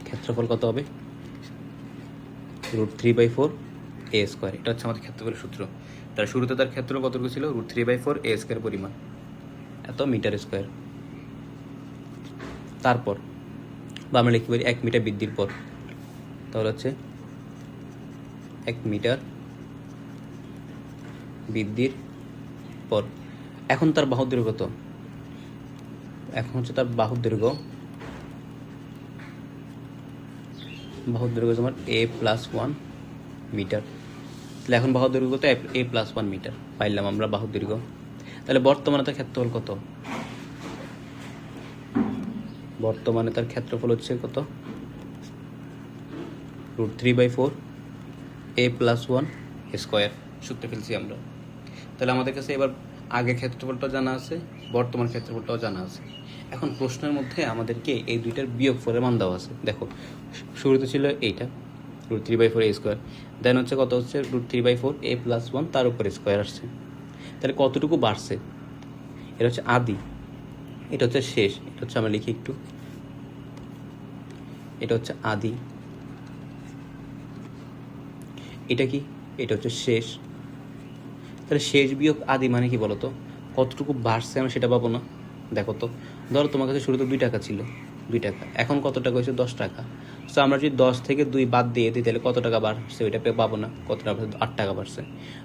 Speaker 1: ক্ষেত্রফল কত হবে? √3/4 a²। এটা হচ্ছে আমাদের ক্ষেত্রফলের সূত্র। তার শুরুতে তার ক্ষেত্র কতটুকু ছিল? √3/4 a² পরিমাণ, এত মিটার স্কোয়ার। তারপর বা আমরা লিখতে পারি 1 মিটার বৃদ্ধির পর, তাহলে হচ্ছে 1 মিটার বৃদ্ধির পর। এখন তার বাহুর দৈর্ঘ্য কত? এখন হচ্ছে তার বাহুর দৈর্ঘ্য তোমার a+1 মিটার। তাহলে এখন বাহুর দৈর্ঘ্য কত? a+1 মিটার পাইলাম আমরা বাহুর দৈর্ঘ্য। তাহলে বর্তমানে তার ক্ষেত্রফল কত? বর্তমানে তার ক্ষেত্রফল হচ্ছে কত? √3/4 a+1² সূত্রে ফেলছি আমরা। তাহলে আমাদের কাছে এবার আগে ক্ষেত্রফলটা জানা আছে, বর্তমান ক্ষেত্রফলটাও জানা আছে। এখন প্রশ্নের মধ্যে আমাদেরকে এই দুইটার বিয়োগফলের মান দেওয়া আছে। দেখো শুরুতে ছিল এইটা √3/4 a², দেন হচ্ছে কত হচ্ছে √3/4 a+1 তার উপরে স্কোয়ার আসছে। তাহলে কতটুকু বাড়ছে? এটা হচ্ছে আদি, এটা হচ্ছে শেষ। এটা হচ্ছে আমরা লিখি একটু, এটা হচ্ছে আদি, এটা কি? এটা হচ্ছে শেষ। তাহলে শেষ বিয়োগ আদি মানে কি বলতো? কতটুকু বাড়ছে আমরা সেটা পাবো না? দেখো তো, ধরো তোমার কাছে শুরুতে 2 টাকা ছিল, 2 টাকা, এখন কত টাকা হয়েছে? 10 টাকা। সো আমরা যদি 10 থেকে 2 বাদ দিয়ে দিই তাহলে কত টাকা বাড়ছে ওইটা পাবো না। কত টাকা? 8 টাকা বাড়ছে।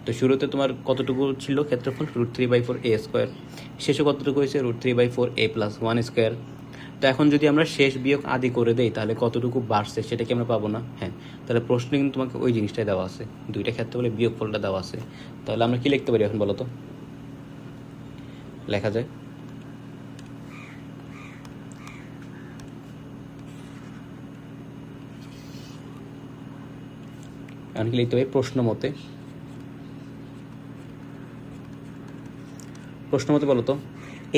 Speaker 1: তো শুরুতে তোমার কতটুকু ছিল ক্ষেত্রফল? √3/4 a²। শেষে কতটুকু হয়েছে? √3/4 a+1²। তো এখন যদি আমরা শেষ বিয়োগ আদি করে দেই তাহলে কতটুকু বাড়ছে সেটা কি আমরা পাবো না? হ্যাঁ। তাহলে প্রশ্নে কিন্তু তোমাকে ওই জিনিসটাই দেওয়া আছে, দুইটা ক্ষেত্রফলে বিয়োগফলটা দেওয়া আছে। তাহলে আমরা কি লিখতে পারি এখন বলো তো? লেখা যায় এখন কি লিখতে পারি? প্রশ্ন মতে বলো তো,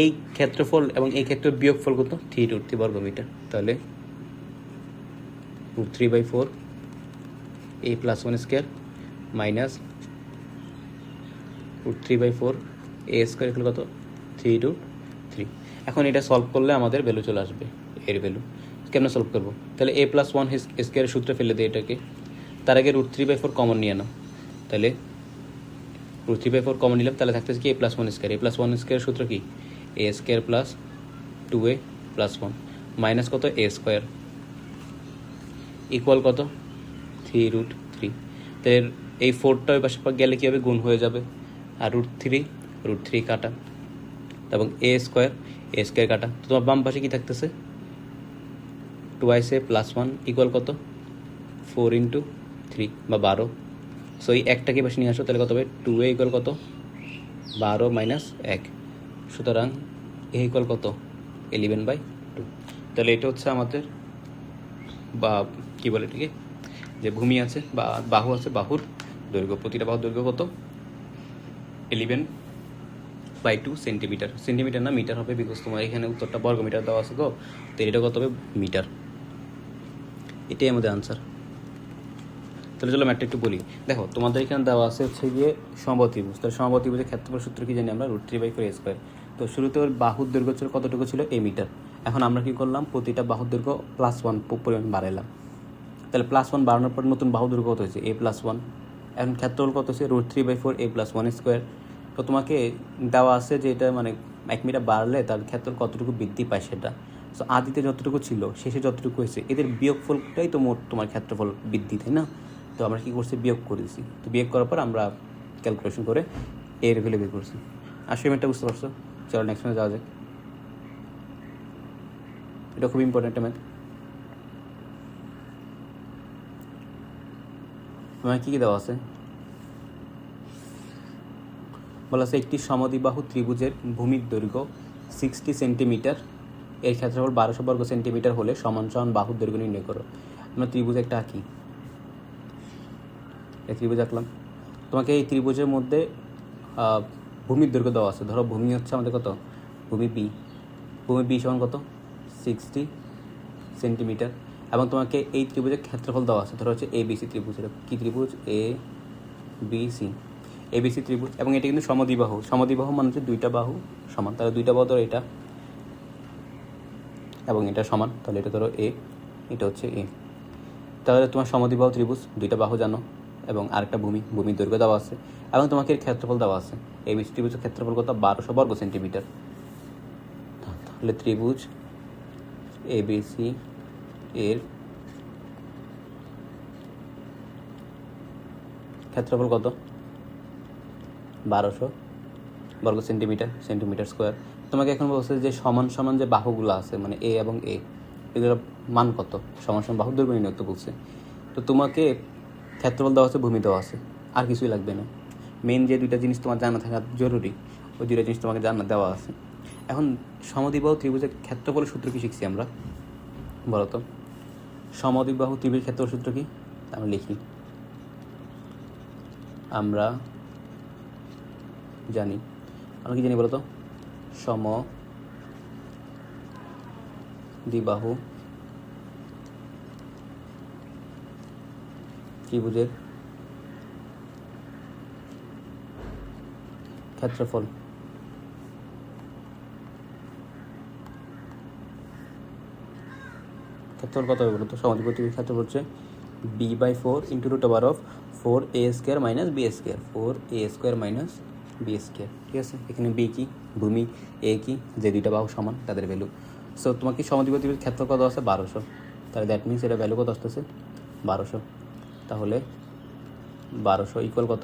Speaker 1: এই ক্ষেত্রফল এবং এই ক্ষেত্রের বিয়োগফল কত? 3√3 বর্গমিটার। তাহলে √3/4 a+1² মাইনাস √3/4 a² এগুলো কত? 3√3। এখন এটা সলভ করলে আমাদের ভ্যালু চলে আসবে, এর ভ্যালু। কেমন সলভ করবো? তাহলে a+1² সূত্রে ফেলে দিই এটাকে। তার আগে √3/4 কমন নিয়ে নাও। তাহলে √3/4 কমন নিলাম, তাহলে থাকতেছে কি? a+1²। a+1² সূত্র কি? a² + 2a+1 মাইনাস কত? a² ইকুয়াল কত? 3√3। তাহলে এই 4টা ওই পাশে গেলে কী হবে? গুণ হয়ে যাবে। আর √3 কাটা এবং a² কাটা। তো তোমার বাম পাশে কী থাকতেছে? 2a+1 ইকুয়াল কত? 4×3 বা 12। সো এই একটাকে পাশে নিয়ে আসো, তাহলে কত হবে? 2a ইকুয়াল কত? 12 মাইনাস 1। সুতরাং a ইকুয়াল কত? 11/2। তাহলে এটা হচ্ছে আমাদের, বা কী বলে এটাকে, যে ভূমি আছে বা বাহু আছে, বাহুর দৈর্ঘ্য, প্রতিটা বাহুর দৈর্ঘ্য কত? 11/2 সেন্টিমিটার। সেন্টিমিটার না, মিটার হবে, বিকজ তোমার এখানে উত্তরটা বর্গমিটার দেওয়া আছে। তো এটা কত হবে? মিটার। এটাই আমাদের আনসার। তাহলে চলো ম্যাটটা একটু বলি। দেখো তোমাদের এখানে দেওয়া আছে হচ্ছে গিয়ে সমবাহু ত্রিভুজ। তাহলে সমবাহু ত্রিভুজের ক্ষেত্রফল সূত্র কি জানি আমরা? √3/4 a²। তো শুরুতে ওর বাহুর দৈর্ঘ্য ছিল কতটুকু? ছিল a মিটার। এখন আমরা কি করলাম? প্রতিটা বাহুর দৈর্ঘ্য +1 পরিমাণ বাড়াইলাম। তাহলে +1 বাড়ানোর পর নতুন বাহুর দৈর্ঘ্য কত হয়েছে? a+1। এখন ক্ষেত্রফল কত হচ্ছে? √3/4 a+1²। তো তোমাকে দেওয়া আছে যে এটা মানে 1 মিটার বাড়লে তার ক্ষেত্রফল কতটুকু বৃদ্ধি পায় সেটা। সো আদিতে যতটুকু ছিল, শেষে যতটুকু হয়েছে, এদের বিয়োগফলটাই তো মোট তোমার ক্ষেত্রফল বৃদ্ধি, তাই না? তো আমরা কী করছি? বিয়োগ করেছি। তো বিয়োগ করার পর আমরা ক্যালকুলেশন করে এর ভ্যালু বের করছি। আশা করি ম্যাথটা বুঝতে পারছো। চলো নেক্সট ম্যাথে যাওয়া যাক। এটা খুব ইম্পর্টেন্ট একটা ম্যাথ। তোমার কী কী দেওয়া আছে? বলা আছে একটি সমদ্বিবাহু ত্রিভুজের ভূমির দৈর্ঘ্য 60 সেন্টিমিটার, এর ক্ষেত্রফল 1200 বর্গ সেন্টিমিটার হলে সমান সমান বাহুর দৈর্ঘ্য নির্ণয় করো। আমরা ত্রিভুজ একটা আঁকি, এই ত্রিভুজ আঁকলাম। তোমাকে এই ত্রিভুজের মধ্যে ভূমির দৈর্ঘ্য দেওয়া আছে। ধরো ভূমি হচ্ছে আমাদের কত? ভূমি বি। ভূমি বি সমান কত? 60 সেন্টিমিটার। এবং তোমাকে এই ত্রিভুজের ক্ষেত্রফল দেওয়া আছে। ধরো হচ্ছে এ বি সি ত্রিভুজ। এটা কী ত্রিভুজ? A B C. এবিসি ত্রিভুজ, এবং এটা কিন্তু সমদ্বিবাহু। সমদ্বিবাহু মানে হচ্ছে দুইটা বাহু সমান, তাহলে দুইটা বাহু ধরো এটা এবং এটা সমান, তাহলে এটা ধরো এ, এটা হচ্ছে এ। তাহলে তোমার সমদ্বিবাহু ত্রিভুজ, দুইটা বাহু জানো এবং আরেকটা ভূমির দৈর্ঘ্য দেওয়া আছে এবং তোমাকে এর ক্ষেত্রফল দেওয়া আছে। এবিসি ত্রিভুজের ক্ষেত্রফল কত? 1200 বর্গ সেন্টিমিটার। তাহলে ত্রিভুজ এবিসি এর ক্ষেত্রফল কত? 1200 বর্গ সেন্টিমিটার স্কোয়ার। তোমাকে এখন বলছে যে সমান সমান যে বাহুগুলো আছে, মানে এ এবং এ, এগুলোর মান কত? সমান সমান বাহুর দৈর্ঘ্য নির্ণয় করতে বলছে। তো তোমাকে ক্ষেত্রফল দেওয়া আছে, ভূমি দেওয়া আছে, আর কিছুই লাগবে না। মেন যে দুইটা জিনিস তোমার জানা থাকা জরুরি, ওই দুইটা জিনিস তোমাকে জানা দেওয়া আছে। এখন সমদ্বিবাহু ত্রিভুজের ক্ষেত্রফলের সূত্র কি শিখছি আমরা? বলো তো, সমদ্বিবাহু ত্রিভুজের ক্ষেত্রফল সূত্র কি? আমরা লিখি, আমরা জানি, আমরা কি জানি বলো তো? সমদ্বিবাহু ত্রিভুজের ক্ষেত্রফল কত হবে বলো তো? সমদ্বিবাহু ত্রিভুজের ক্ষেত্রফল হচ্ছে b/4 × √4a² - b², 4a² - b²। ঠিক আছে, এখানে বি কি? ভূমি। এ কি? যে দুইটা বাহু সমান তাদের ভ্যালু। সো তোমাকে সমদ্বিবাহু ত্রিভুজের ক্ষেত্রফল কত আছে? 1200। তাহলে দ্যাট মিনস এটা ভ্যালু কত আসতেছে? 1200। তাহলে 1200 ইকুয়াল কত?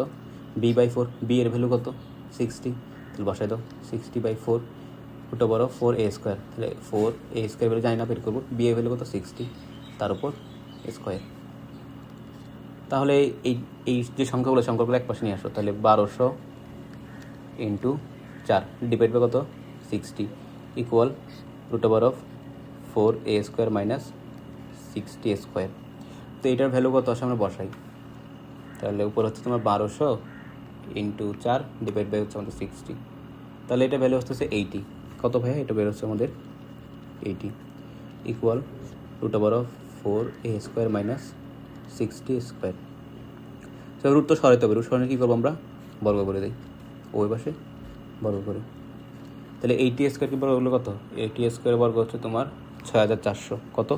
Speaker 1: b/4, বি এর ভ্যালু কত? 60। তাহলে বসাই দাও, 60/4 √4a²। তাহলে 4a² ভ্যালু জানি না, বের করবো। বি এর ভ্যালু কত? 60, তার উপর স্কোয়ার। তাহলে এই যে সংখ্যাগুলো এক পাশে নিয়ে আসো। তাহলে 1200 × 4 ডিভাইড বাই কত? 60 ইকুয়াল √4a² - 60a²। তো এটার ভ্যালু কত আসে আমরা বসাই। তাহলে উপর হচ্ছে তোমার 1200 × 4 ডিভাইড বাই হচ্ছে আমাদের 60। তাহলে এটা ভ্যালু হচ্ছে 80। কত ভাইয়া? এটা বের হচ্ছে আমাদের 80 ইকুয়াল √4a² - 60a²। তো রুট তো সরাইতে হবে। রুট সরানো কী করবো আমরা? বর্গ করে দিই, ওই পাশে বর্গ করে। তাহলে 80² কি বর্গ হলো কত? 80² বর্গ হচ্ছে তোমার 6400। কত?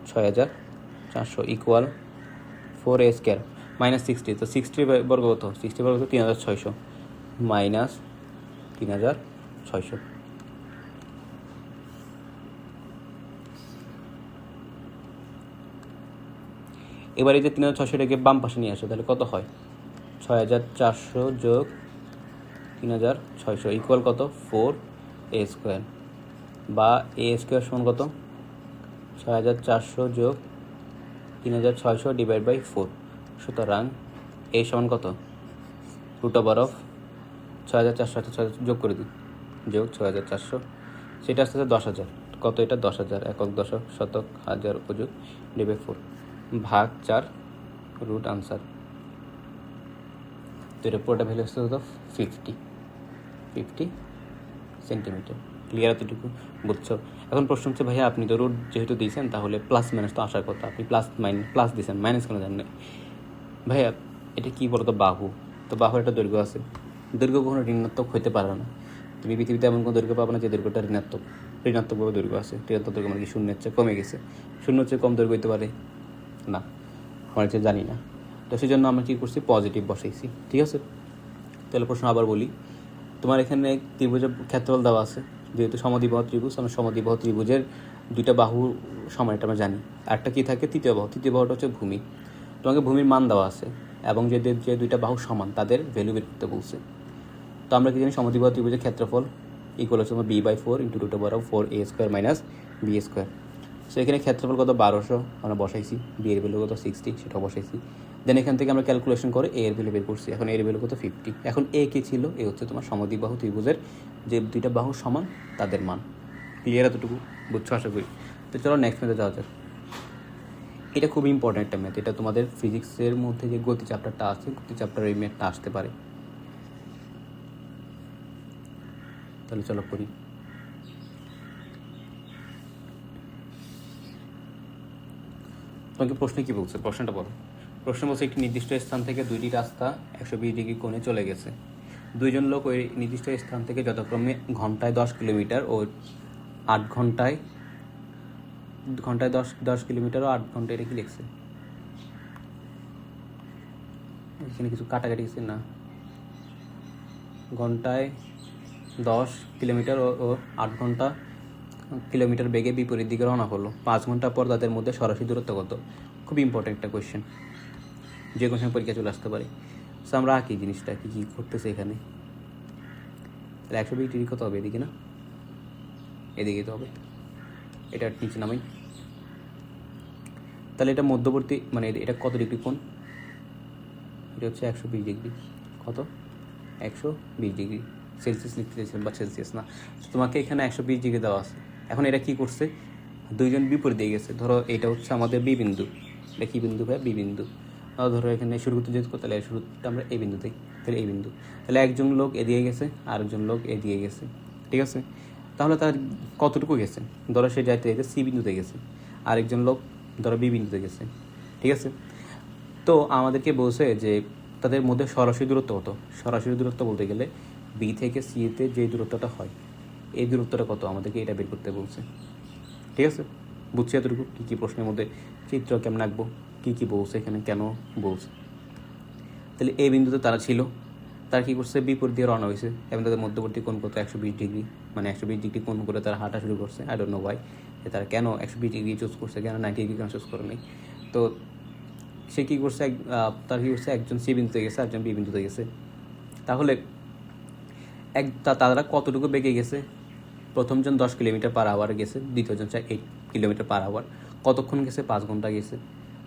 Speaker 1: 6400 ইকুয়াল 4a² - 60। তো 60 বর্গ কত? 60 বর্গ হচ্ছে 3600 - 3600। এবার এই যে 3600টাকে বাম পাশে নিয়ে আসো, তাহলে কত হয়? 6400 যোগ 3600 ইকুয়াল কত? 4a² বা a² সমান কত? 6400 যোগ 3600 ডিভাইড বাই 4। সুতরাং এ সমান কত? √6400 যোগ করে দিই, যোগ 6400, সেটা আসতে 10,000। কত এটা? 10,000। একক, দশক, শতক, হাজার, অযুত ডিভাইড 4 ভাগ 4 রুট আনসার। তো এটা পুরোটা ভ্যালু আসতে হতো 50 সেন্টিমিটার। ক্লিয়ার? এতটুকু বুঝছো? এখন প্রশ্ন হচ্ছে ভাইয়া আপনি তো রুট যেহেতু দিয়েছেন, তাহলে প্লাস মাইনাস তো আসার কথা, আপনি প্লাস দিয়েছেন, মাইনাস কেন জানেন? ভাইয়া এটা কী বলো তো? বাহু। তো বাহুর একটা দৈর্ঘ্য আছে, দৈর্ঘ্য কখনো ঋণাত্মক হতে পারে না। তুমি পৃথিবীতে এমন কোনো দৈর্ঘ্য পাবে না যে দৈর্ঘ্যটা ঋণাত্মকভাবে দৈর্ঘ্য আছে। ঋণাত্মক দৈর্ঘ্য মানে কি? শূন্যের চেয়ে কমে গেছে। শূন্যের চেয়ে কম দৈর্ঘ্য হতে পারে না, আমরা এটা জানি না। তো সেই জন্য আমরা কী করছি? পজিটিভ বসাইছি। ঠিক আছে, তাহলে প্রশ্ন আবার বলি। তোমার এখানে ত্রিভুজের ক্ষেত্রফল দেওয়া আছে, যেহেতু সমদ্বিবাহু ত্রিভুজ, আমরা সমদ্বিবাহু ত্রিভুজের দুইটা বাহু সমান, এটা আমরা জানি। আরেকটা কী থাকে? তৃতীয় বাহুটা হচ্ছে ভূমি। তোমাকে ভূমির মান দেওয়া আছে এবং যে দুইটা বাহু সমান তাদের ভ্যালু বের করতে বলছে। তো আমরা কি জানি? সমদ্বিবাহু ত্রিভুজের ক্ষেত্রফল ইকুয়াল হচ্ছে তোমার b/4 × √4a² - b²। সো এখানে ক্ষেত্রফল কত? 1200 আমরা বসাইছি। বি এর ভ্যালু কত? 60, সেটাও বসাইছি। দেন এখান থেকে আমরা ক্যালকুলেশন করে এ এর ভ্যালু বের করছি। এখন এর ভ্যালু কত? 50। এখন এ কী ছিল? এ হচ্ছে তোমার সমদ্বিবাহু ত্রিভুজের যে দুইটা বাহু সমান তাদের মান। ক্লিয়ার? এতটুকু বুঝছো আশা করি। তো চলো নেক্সট ম্যাথে যাওয়া যাক। এটা খুব ইম্পর্ট্যান্ট একটা ম্যাথ। এটা তোমাদের ফিজিক্সের মধ্যে যে গতি চ্যাপ্টারটা আছে, গতি চ্যাপ্টারের এই ম্যাথটা আসতে পারে। তাহলে চলো করি। তোমাকে প্রশ্নে কী বলছে? প্রশ্নটা বলো। প্রশ্ন বলছে একটি নির্দিষ্ট স্থান থেকে দুইটি রাস্তা 120 ডিগ্রি কোণে চলে গেছে। দুইজন লোক ওই নির্দিষ্ট স্থান থেকে যথাক্রমে ঘন্টায় 10 কিলোমিটার ও 8 ঘন্টায় ঘন্টায় 10 কিলোমিটার ও 8 ঘন্টায়, এটা কি লিখছে এখানে? কিছু কাটাকাটি গেছে না? ঘন্টায় 10 কিলোমিটার ও 8 ঘন্টা কিলোমিটার বেগে বিপরীত দিকে রওনা করলো। 5 ঘন্টা পর তাদের মধ্যে সরাসরি দূরত্ব কত? খুব ইম্পর্টেন্ট একটা কোয়েশ্চেন, যে কোনো সময় পরীক্ষা চলে আসতে পারে। সো আমরা আঁকি জিনিসটা কী কী করতেছে এখানে। তাহলে 120 ডিগ্রি কত হবে? এদিকে না, এদিকে তো হবে। এটা নিচে নামাই। তাহলে এটা মধ্যবর্তী, মানে এটা কত ডিগ্রি কোণ? এটা হচ্ছে 120 ডিগ্রি। কত? 120 ডিগ্রি। সেলসিয়াস লিখতে চাইছিলাম, বা সেলসিয়াস না। তোমাকে এখানে 120 ডিগ্রি দেওয়া আছে। এখন এটা কী করছে? দুইজন বিপরীত দিয়ে গেছে। ধরো এটা হচ্ছে আমাদের বি বিন্দু, এটা কী বিন্দু ভাই? বি বিন্দু। ধরো এখানে শুরু করতে যেতে, তাহলে শুরুটা আমরা এই বিন্দুতেই, তাহলে এই বিন্দু। তাহলে একজন লোক এদিকে গেছে, আরেকজন লোক এদিকে গেছে, ঠিক আছে? তাহলে তার কতটুকু গেছে? ধরো সে যাইতে যেতে সি বিন্দুতে গেছে, আরেকজন লোক ধরো বি বিন্দুতে গেছে, ঠিক আছে? তো আমাদেরকে বলছে যে তাদের মধ্যে সরাসরি দূরত্ব কত। সরাসরি দূরত্ব বলতে গেলে বি থেকে সিতে যে দূরত্বটা হয়, এই দূরত্বটা কত, আমাদেরকে এটা বের করতে বলছে, ঠিক আছে? বুঝছি এতটুকু। কী কী প্রশ্নের মধ্যে চিত্র কেমন আঁকবো, কী কী বলছে এখানে, কেন বলছে। তাহলে এই বিন্দুতে তারা ছিল, তারা কী করছে? বিপরীত দিয়ে রওনা হয়েছে, এবং তাদের মধ্যবর্তী কোণ কত? 120 ডিগ্রি। মানে 120 ডিগ্রি কোণ করে তারা হাঁটা শুরু করছে। আই ডোন্ট নো ওয়াই, তারা কেন 120 ডিগ্রি চুজ করছে, কেন 90 ডিগ্রি কেন চুজ করে নেই। তো সে কী করছে? তার কী করছে? একজন সি বিন্দুতে গেছে, একজন বি বিন্দুতে গেছে। তাহলে তারা কতটুকু বেগে গেছে? প্রথমজন 10 কিলোমিটার পার আওয়ার গেছে, দ্বিতীয়জন 8 কিলোমিটার পার আওয়ার। কতক্ষণ গেছে? 5 ঘন্টা গেছে।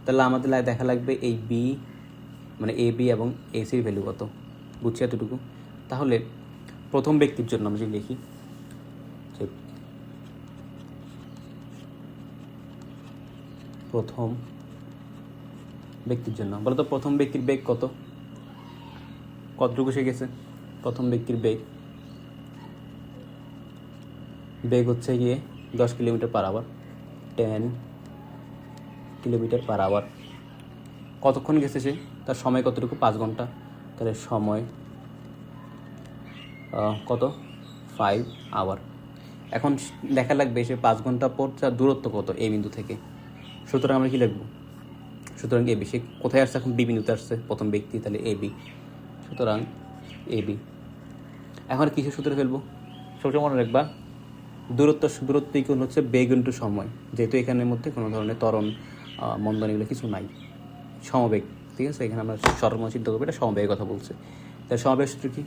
Speaker 1: তাহলে আমাদের দেখা লাগবে এই বি, মানে এ বি এবং এসির ভ্যালু কত। বুঝছি এতটুকু। তাহলে প্রথম ব্যক্তির জন্য আমরা যদি লিখি, প্রথম ব্যক্তির জন্য বলো তো, প্রথম ব্যক্তির বেগ কত? কতটুকু সে গেছে? প্রথম ব্যক্তির বেগ হচ্ছে গিয়ে 10 kilometre per hour, 10 kilometre per hour. কতক্ষণ গেছে সে? তার সময় কতটুকু? 5 ঘন্টা। তাহলে সময় কত? 5 আওয়ার। এখন দেখা লাগবে সে 5 ঘন্টা পর তার দূরত্ব কত এই বিন্দু থেকে। সুতরাং আমরা কী লিখব? সুতরাং এ বি। সে কোথায় আসছে? এখন বি বিন্দুতে আসছে, প্রথম ব্যক্তি, তাহলে এ বি। সুতরাং এ বি। এখন কিসের সূত্রে ফেলবো? সবসময় মনে রাখবা, দূরত্ব ইকুয়াল হচ্ছে বেগ ইন্টু সময়। যেহেতু এখানের মধ্যে কোনো ধরনের ত্বরণ, মন্দন এগুলো কিছু নাই, সমবেগ, ঠিক আছে? এখানে আমরা সর্বময় চিন্তা করবো, এটা সমবেগের কথা বলছে। তাহলে সমবেগ সূত্র কি?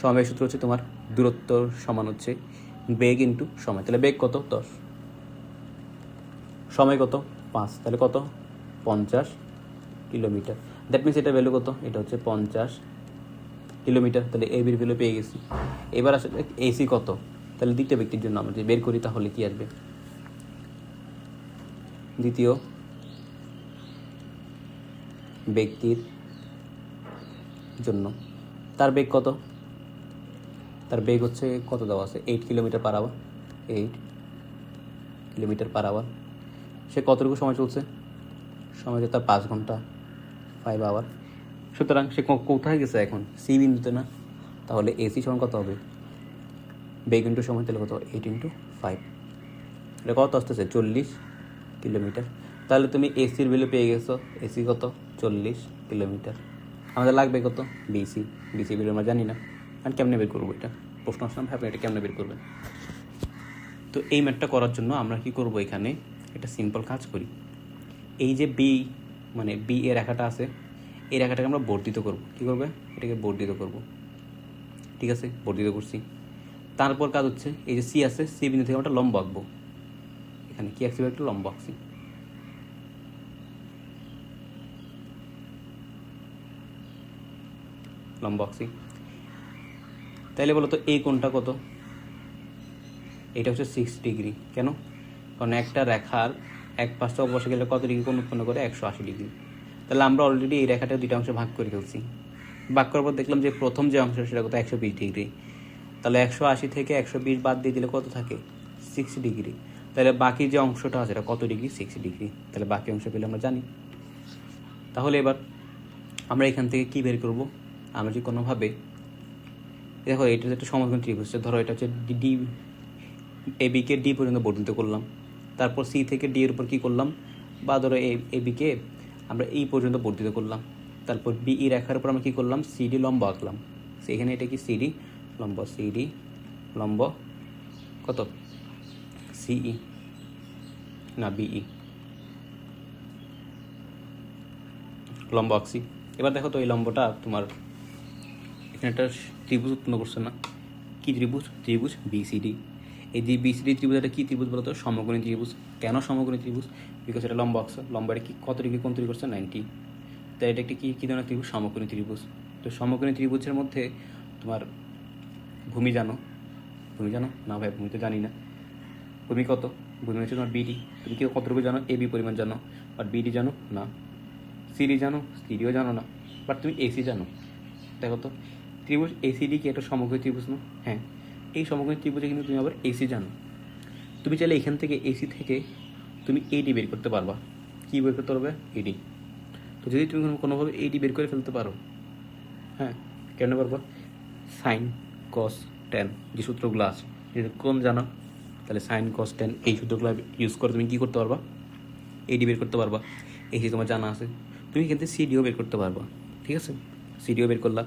Speaker 1: সমবেগ সূত্র হচ্ছে তোমার দূরত্ব সমান হচ্ছে বেগ ইন্টু সময়। তাহলে বেগ কত? 10, সময় কত? 5, তাহলে কত? 50 কিলোমিটার। দ্যাট মিনস এটা ভ্যালু কত? এটা হচ্ছে 50 কিলোমিটার। তাহলে এ বির ভ্যালু পেয়ে গেছি। এবার আসলে এসি কত? তাহলে দ্বিতীয় ব্যক্তির জন্য আমরা যদি বের করি, তাহলে কি আসবে? দ্বিতীয় ব্যক্তির জন্য তার বেগ কত? তার বেগ হচ্ছে কত দেওয়া আছে? 8 kilometre per hour. 8 kilometre per hour. সে কতটুকু সময় চলছে? সময় তার 5 ঘন্টা, 5 আওয়ার। সুতরাং সে কোথায় গেছে এখন? সি বিন্দুতে না? তাহলে এসি সমান কত হবে? বেগ ইন্টু সময়, তাহলে কত? 8 ইন্টু 5। এটা কত আসতেছে? 40 কিলোমিটার। তাহলে তুমি এসির ভ্যালু পেয়ে গেছো। এসি কত? 40 কিলোমিটার। আমাদের লাগবে কত? বিসি। বিসি ভ্যালু আমরা জানি না, আমি কেমনে বের করবো? এটা প্রশ্ন আসলাম, আপনি এটা কেমনে বের করবেন? তো এই ম্যাথটা করার জন্য আমরা কি করব? এখানে একটা সিম্পল কাজ করি। এই যে বি, মানে বি এর রেখাটা আছে, এই রেখাটাকে আমরা বর্ধিত করব। কী করবে? এটাকে বর্ধিত করব, ঠিক আছে? বর্ধিত করছি। তারপর কাজ হচ্ছে, এই যে সি আছে, সি বিন্দু থেকে আমরা লম্ব আঁকবো। এখানে কি আঁকছি? একটা লম্ব আঁকছি। লম্ব আঁকছি। তাইলে বলো তো এই কোণটা কত? এটা হচ্ছে 6 ডিগ্রি। কেন? কারণ একটা রেখার এক পাশটা অপর পাশে গেলে কত ডিগ্রি কোণ উৎপন্ন করে? 180 ডিগ্রি। তাহলে আমরা অলরেডি এই রেখাটা দুইটা অংশে ভাগ করে ফেলছি। ভাগ করার পর দেখলাম যে প্রথম যে অংশ সেটা কত? 120 ডিগ্রি। তাহলে 180 থেকে 120 বাদ দিয়ে দিলে কত থাকে? 6 ডিগ্রি। তাহলে বাকি যে অংশটা আছে এটা কত ডিগ্রি? 6 ডিগ্রি। তাহলে বাকি অংশ পেলে আমরা জানি। তাহলে এবার আমরা এখান থেকে কি বের করব? আমরা যদি কোনোভাবে দেখো এটা একটা সমকোণী ত্রিভুজ, ধরো এটা হচ্ছে ডি, এবিকে ডি পর্যন্ত বর্ধিত করলাম, তারপর সি থেকে ডি এর উপর কী করলাম, বা ধরো এবিকে আমরা এই পর্যন্ত বর্ধিত করলাম, তারপর বিই রেখার উপর আমরা কী করলাম, সিডি লম্ব আঁকলাম। সেখানে এটা কি সিডি লম্ব, সিডি লম্ব কত, সিই না বিই লম্ব আঁকছি। এবার দেখো তো এই লম্বটা তোমার এখানে একটা ত্রিভুজ উৎপন্ন করছে না? কী ত্রিভুজ? ত্রিভুজ বিসিডি। এই যে বিসিডি ত্রিভুজ, এটা কী ত্রিভুজ বলতো? সমকোণী ত্রিভুজ। কেন সমকোণী ত্রিভুজ? বিকজ এটা লম্ব আঁকছে, লম্বাটা কি কত ডিগ্রি কোণ তৈরি করছে? 90। তাই এটা একটি কী ধরনের ত্রিভুজ? সমকোণী ত্রিভুজ। তো সমকোণী ত্রিভুজের মধ্যে তোমার ভূমি জানো? ভূমি জানো না? ভাই ভূমি তো জানি না। ভূমি কত? ভূমি হচ্ছে তোমার বিডি। তুমি কি কতটুকু জানো? এবি পরিমাণ জানো, বাট বিডি জানো না। সিডি জানো? সিডিও জানো না, বাট তুমি এসি জানো। দেখো তো ত্রিভুজ এসিডি কি একটা সমকোণী ত্রিভুজ না? হ্যাঁ, এই সমকোণী ত্রিভুজে কিন্তু তুমি আবার এসি জানো। তুমি চাইলে এখান থেকে এসি থেকে তুমি এডি বের করতে পারবা। কী বের করতে পারবে? এডি। তো যদি তুমি কোনোভাবে এডি বের করে ফেলতে পারো, হ্যাঁ, কেন পারবা? সাইন কস টেন যে সূত্রগুলো আছে, যদি কোন জানো, তাহলে সাইন কস টেন এই সূত্রগুলো ইউজ করে তুমি কী করতে পারবা? এডি বের করতে পারবা। এসি তোমার জানা আছে, তুমি কিন্তু সিডিও বের করতে পারবা। ঠিক আছে, সিডিও বের করলা।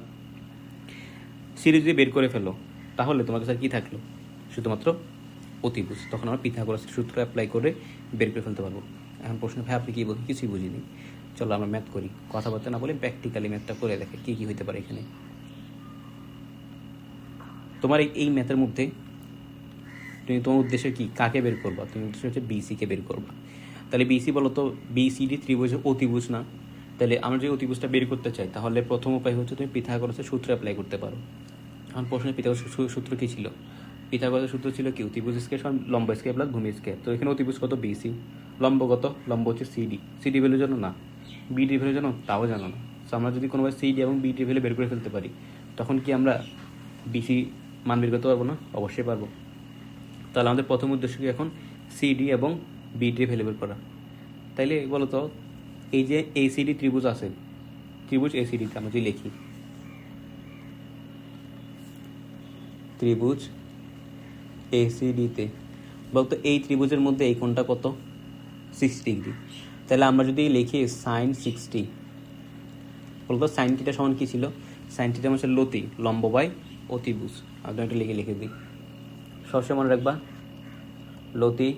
Speaker 1: সিডি যদি বের করে ফেলো, তাহলে তোমার কাছে কী থাকলো? শুধুমাত্র অতিভুজ। তখন আমরা পিথাগোরাসের সূত্র অ্যাপ্লাই করে বের করে ফেলতে পারবো। এখন প্রশ্ন, ভাই আপনি কী বলছেন? কিছুই বুঝিনি। চলো আমরা ম্যাথ করি, কথাবার্তা না বলে প্র্যাকটিক্যালি ম্যাথটা করে দেখে কী কী হতে পারে এখানে। তোমার এই ম্যাথের মধ্যে তুমি তোমার উদ্দেশ্য কী, কাকে বের করবা? তুমি উদ্দেশ্য হচ্ছে বিসিকে বের করবা। তাহলে বিসি বলো তো, বিসিডি ত্রিভুজের অতিভুজ না? তাহলে আমরা যদি অতিভুজটা বের করতে চাই, তাহলে প্রথম উপায় হচ্ছে তুমি পিথাগোরাসের সূত্র অ্যাপ্লাই করতে পারো। এখন প্রশ্নে পিথাগোরাসের সূত্র কী ছিল? পিথাগোরাসের সূত্র ছিল কি? অতিভুজ স্কয়ার সমান লম্ব স্কয়ার প্লাস ভূমি স্কয়ার। তো এখানে অতিভুজ কত? বিসি। লম্ব কত? লম্ব হচ্ছে সিডি। সিডি ভ্যালু জানো না? বিডি ভ্যালু জানো? তাও জানো না। তো আমরা যদি কোনোভাবে সিডি এবং বিডি ভ্যালু বের করে ফেলতে পারি, তখন কি আমরা বিসি মান বের করতে পারবো না? অবশ্যই পারবো। তাহলে আমাদের প্রথম উদ্দেশ্য কি এখন? সিডি এবং বিডি ভ্যালু বের করা। তাইলে বলো তো, এই যে এসিডি ত্রিভুজ আছে, ত্রিভুজ এসিডিতে আমরা যদি লিখি ত্রিভুজ এসিডিতে, বলতো এই ত্রিভুজের মধ্যে এই কোণটা কত? 60 ডিগ্রি। তাহলে আমরা যদি লিখি সাইন 60, বলতো সাইন থিটা সমান কী ছিল? সাইন থিটা হচ্ছে লতি, লম্ব বাই অতিভুজ। আপনি একটা লিখে দিই, সবসময় মনে রাখবা লতি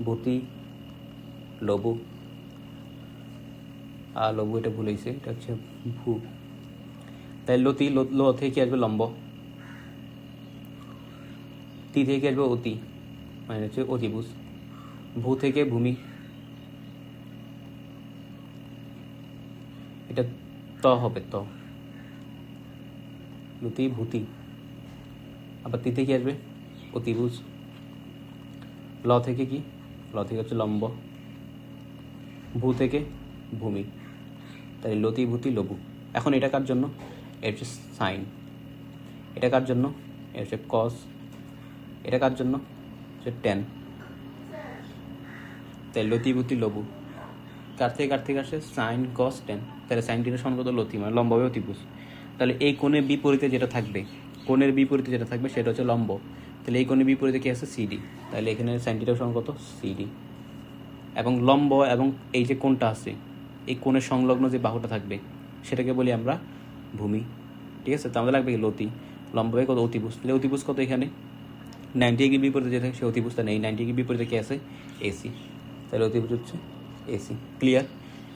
Speaker 1: ভূতি লবু, আর লবু এটা ভুল হয়েছে, এটা হচ্ছে ভূ। তাই লতি, ল থেকে কি আসবে? লম্ব। তি থেকে আসবে অতি, মানে হচ্ছে অতিভুজ। ভূ থেকে ভূমি, এটা ত হবে, ত লতি ভূতি। আবার তি থেকে আসবে অতিভুজ। ল থেকে কি? ল থেকে হচ্ছে লম্ব। ভূ থেকে ভূমি, তাই লতি ভূতি লবু। এখন এটা কার জন্য? এটা হচ্ছে সাইন। এটা কার জন্য? এটা হচ্ছে কস। এটা কার জন্য? হচ্ছে টেন। তাই লতি ভূতি লবু কার থেকে আসে? সাইন কস টেন। তাহলে সাইন টেনের সমান কত? লতি, মানে লম্ব হবে অতিভুজ। তাহলে এই কোণের বিপরীতে যেটা থাকবে, কোণের বিপরীতে যেটা থাকবে সেটা হচ্ছে লম্ব। তাহলে এই কোণের বিপরীতে কি আছে? সিডি। তাহলে এখানে সাইন টেনের সমান কত? সিডি। এবং লম্ব এবং এই যে কোণটা আছে, এই কোণের সংলগ্ন যে বাহুটা থাকবে সেটাকে বলি আমরা ভূমি। ঠিক আছে, তো আমাদের লাগবে লতি, লম্ব কত? অতিভুজ। তাহলে অতিভুজ কত এখানে? 90 ডিগ্রি বিপরীতে যেটা সে অতিভুজটা নেই, 90 ডিগ্রি বিপরীতে কি আছে? এসি। তাহলে অতিভুজ হচ্ছে এসি। ক্লিয়ার?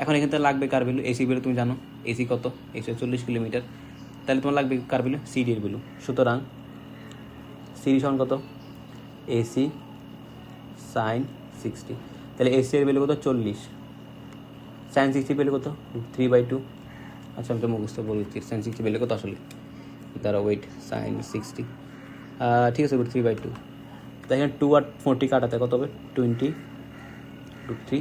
Speaker 1: এখন এখান থেকে লাগবে কার ভ্যালু? এসি ভ্যালু তুমি জানো, এসি কত? 140 কিলোমিটার। তাহলে তোমার লাগবে কার ভ্যালু? সিডির ভ্যালু। সুতরাং সিডি সমান কত? AC sign 60। তাহলে এসি এর ভ্যালু কত? 40। সাইন 60 ভ্যালু কত? 3/2। আচ্ছা আমি তো মুখস্থ বলছি, সাইন 60 ভ্যালু কত আসলে? দাঁড়া, ওয়েট, সাইন 60, ঠিক আছে, 3/2। তাই এখানে 2 আর 40 কাটাতে কত হবে? 20/3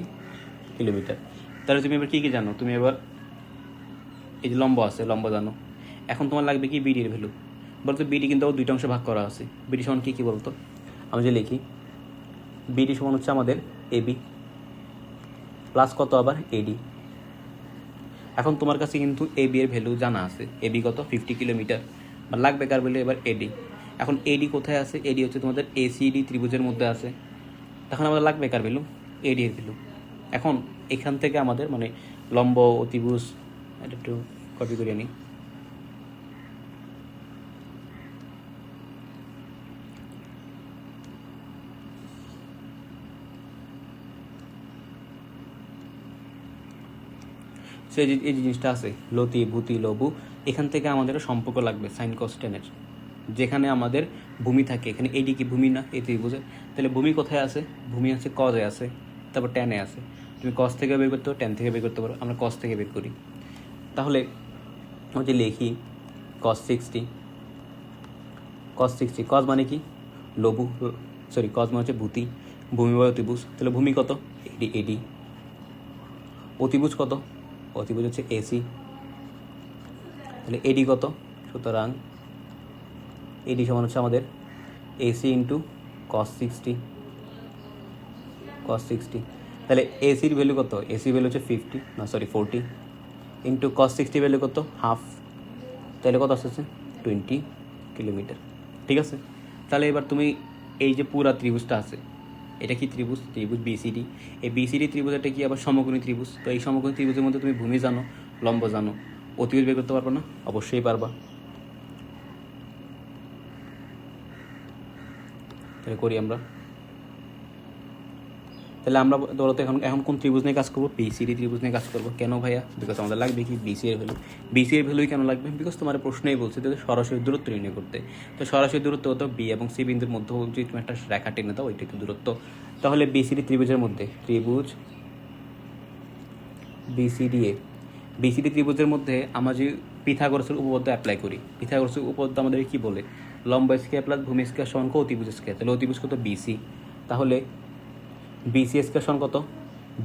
Speaker 1: কিলোমিটার। তাহলে তুমি এবার কী কী জানো? তুমি এবার এই যে লম্ব আছে, লম্ব জানো। এখন তোমার লাগবে কি? বিডির ভ্যালু। বলতো বিডি কিন্তু দুইটা অংশে ভাগ করা আছে। বিডি সমান কী বলতো? আমি যে লিখি বিডি সমান হচ্ছে আমাদের এবি প্লাস কত? আবার এডি। এখন তোমার কাছে কিন্তু এ বি এর ভ্যালু জানা আছে, এ বি কত 50 কিলোমিটার, বা লাগবে কার বলে এবার এডি। এখন এডি কোথায় আছে? এডি হচ্ছে তোমাদের এসিডি ত্রিভুজের মধ্যে আছে। তখন আমাদের লাগবে কার ভ্যালু? এডি এর ভ্যালু। এখন এখান থেকে আমাদের মানে লম্ব অতিভুজ, এটা একটু কপি করে নিই। সো এই জিনিসটা আছে লতি ভূতি লবু, এখান থেকে আমাদের সম্পর্ক লাগবে সাইন কস টেনের। যেখানে আমাদের ভূমি থাকে, এখানে এডি কি ভূমি না এই ত্রিভুজে? তাহলে ভূমি কোথায় আছে? ভূমি আছে কজে আছে, তারপর টেনে আছে। তুমি কস থেকে বের করতে পারো, টেন থেকে বের করতে পারো, আমরা কস থেকে বের করি। তাহলে যে লিখি কস 60, কস মানে কি? লবু, সরি কস মানে হচ্ছে ভূতি, ভূমি বা অতিভুজ। তাহলে ভূমি কত? এডি এডি। অতিভুজ কত? অতিভুজ হচ্ছে এসি। তাহলে এডি কত? সুতরাং এডি সমান হচ্ছে আমাদের এসি ইন্টু কস 60, তাহলে এসির ভ্যালু কত? এসি ভ্যালু হচ্ছে 40 ইন্টু কস 60 ভ্যালু কত? হাফ। তাহলে কত আসছে? 20 কিলোমিটার। ঠিক আছে, তাহলে এবার তুমি এই যে পুরা ত্রিভুজটা আছে, এটা কি ত্রিভুজ? ত্রিভুজ বিসিডি। এই বিসিডি ত্রিভুজটা কি আবার সমকোণী ত্রিভুজ। তো এই সমকোণী ত্রিভুজের মধ্যে তুমি ভূমি জানো, লম্ব জানো, অতিভুজ বের করতে পারবে না? অবশ্যই পারবা। তাহলে করি আমরা। তাহলে আমরা ধরো তো এখন কোন ত্রিভুজ নিয়ে কাজ করবো? বিসিডি ত্রিভুজ নিয়ে কাজ করবো। কেন ভাইয়া? বিকজ আমাদের লাগবে কি বিসি এর ভ্যালু। বিসি এর ভ্যালুই কেন লাগবে? বিকজ তোমার প্রশ্নই বলছে যে সরাসরি দূরত্ব নির্ণয় করতে। তো সরাসরি দূরত্ব হতো বি এবং সি বিন্দুর মধ্যে যদি তুমি একটা রেখা টেনে দাও, ওইটাই তো দূরত্ব। তাহলে বিসিডি ত্রিভুজের মধ্যে, ত্রিভুজ বিসিডি ত্রিভুজের মধ্যে আমরা যে পিথাগোরাসের উপপাদ্য অ্যাপ্লাই করি, পিথাগোরাসের উপপাদ্য আমাদের কি বলে? লম্ব স্কয়ার প্লাস ভূমি স্কয়ার সমান অতিভুজ স্কয়ার। তাহলে অতিভুজ কত? বিসি। তাহলে বিসি স্কয়ার সমান কত?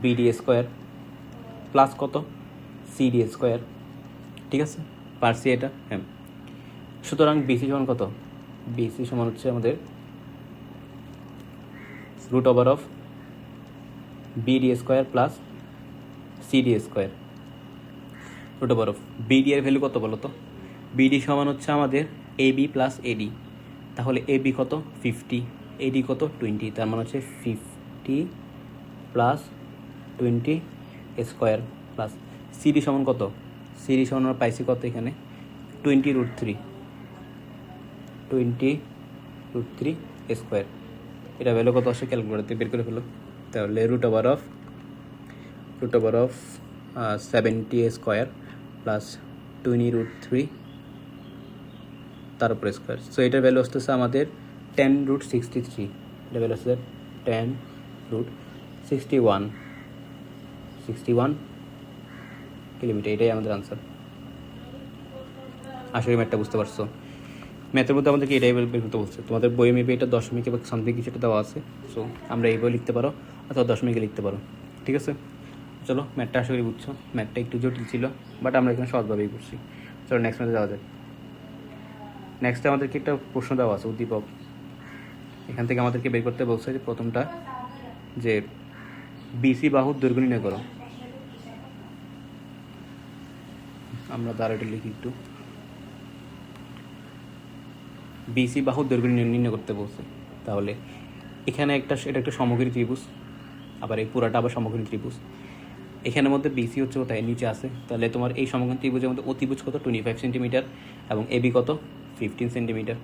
Speaker 1: বিডি স্কয়ার প্লাস কত? CD square. ঠিক আছে, পারছি এটা? হ্যাঁ। সুতরাং বিসি সমান কত? বিসি সমান হচ্ছে আমাদের root over of BD square plus CD square, root over of BD এর ভ্যালু কত বলো তো? বিডি সমান হচ্ছে আমাদের এবি প্লাস এডি। তাহলে এবি কত? 50, এডি কত? 20, তার মানে হচ্ছে 50 প্লাস 20 স্কোয়ার প্লাস সিডি সমান কত? সিডি সমান আমরা পাইছি কত এখানে? 20√3 স্কোয়ার। এটা ভ্যালু কত আসে? ক্যালকুলেটরতে বের করে ফেলো। তাহলে root over of 70 square plus 20√3 তার উপরে স্কোয়ার। সো এটার ভ্যালু আসতেছে আমাদের 10√63। এটা ভ্যালু আসছে 10√61 কিলোমিটার। এটাই আমাদের আনসার। আসলে ম্যাথটা বুঝতে পারছো? ম্যাথের মধ্যে আমাদেরকে এটাই বের করতে বলছে। তোমাদের বইয়ে মেপে এটা দশমিকে বা সামথিং কিছুটা দেওয়া আছে। সো আমরা এই বই লিখতে পারো অথবা দশমিকে লিখতে পারো। ঠিক আছে, চলো ম্যাথটা আশা করি বুঝছো। ম্যাথটা একটু জটিল ছিল, বাট আমরা এখানে সহজভাবেই করছি। চলো নেক্সট ম্যাথে যাওয়া যায়। নেক্সটে আমাদেরকে একটা প্রশ্ন দেওয়া আছে উদ্দীপক। এখান থেকে আমাদেরকে বের করতে বলছে যে প্রথমটা যে বিসি বাহুর দৈর্ঘ্য নির্ণয় করো। আমরা দাঁড়াটা লিখি একটু। বিসি বাহুর দৈর্ঘ্য নির্ণয় করতে বলছে। তাহলে এখানে এটা একটা সমকোণী ত্রিভুজ, আবার এই পুরাটা আবার সমকোণী ত্রিভুজ। এখানের মধ্যে বিসি হচ্ছে কোথায়? নিচে আছে। তাহলে তোমার এই সমকোণী ত্রিভুজের মধ্যে অতিভুজ কত? 25 সেন্টিমিটার এবং এবি কত? 15 সেন্টিমিটার।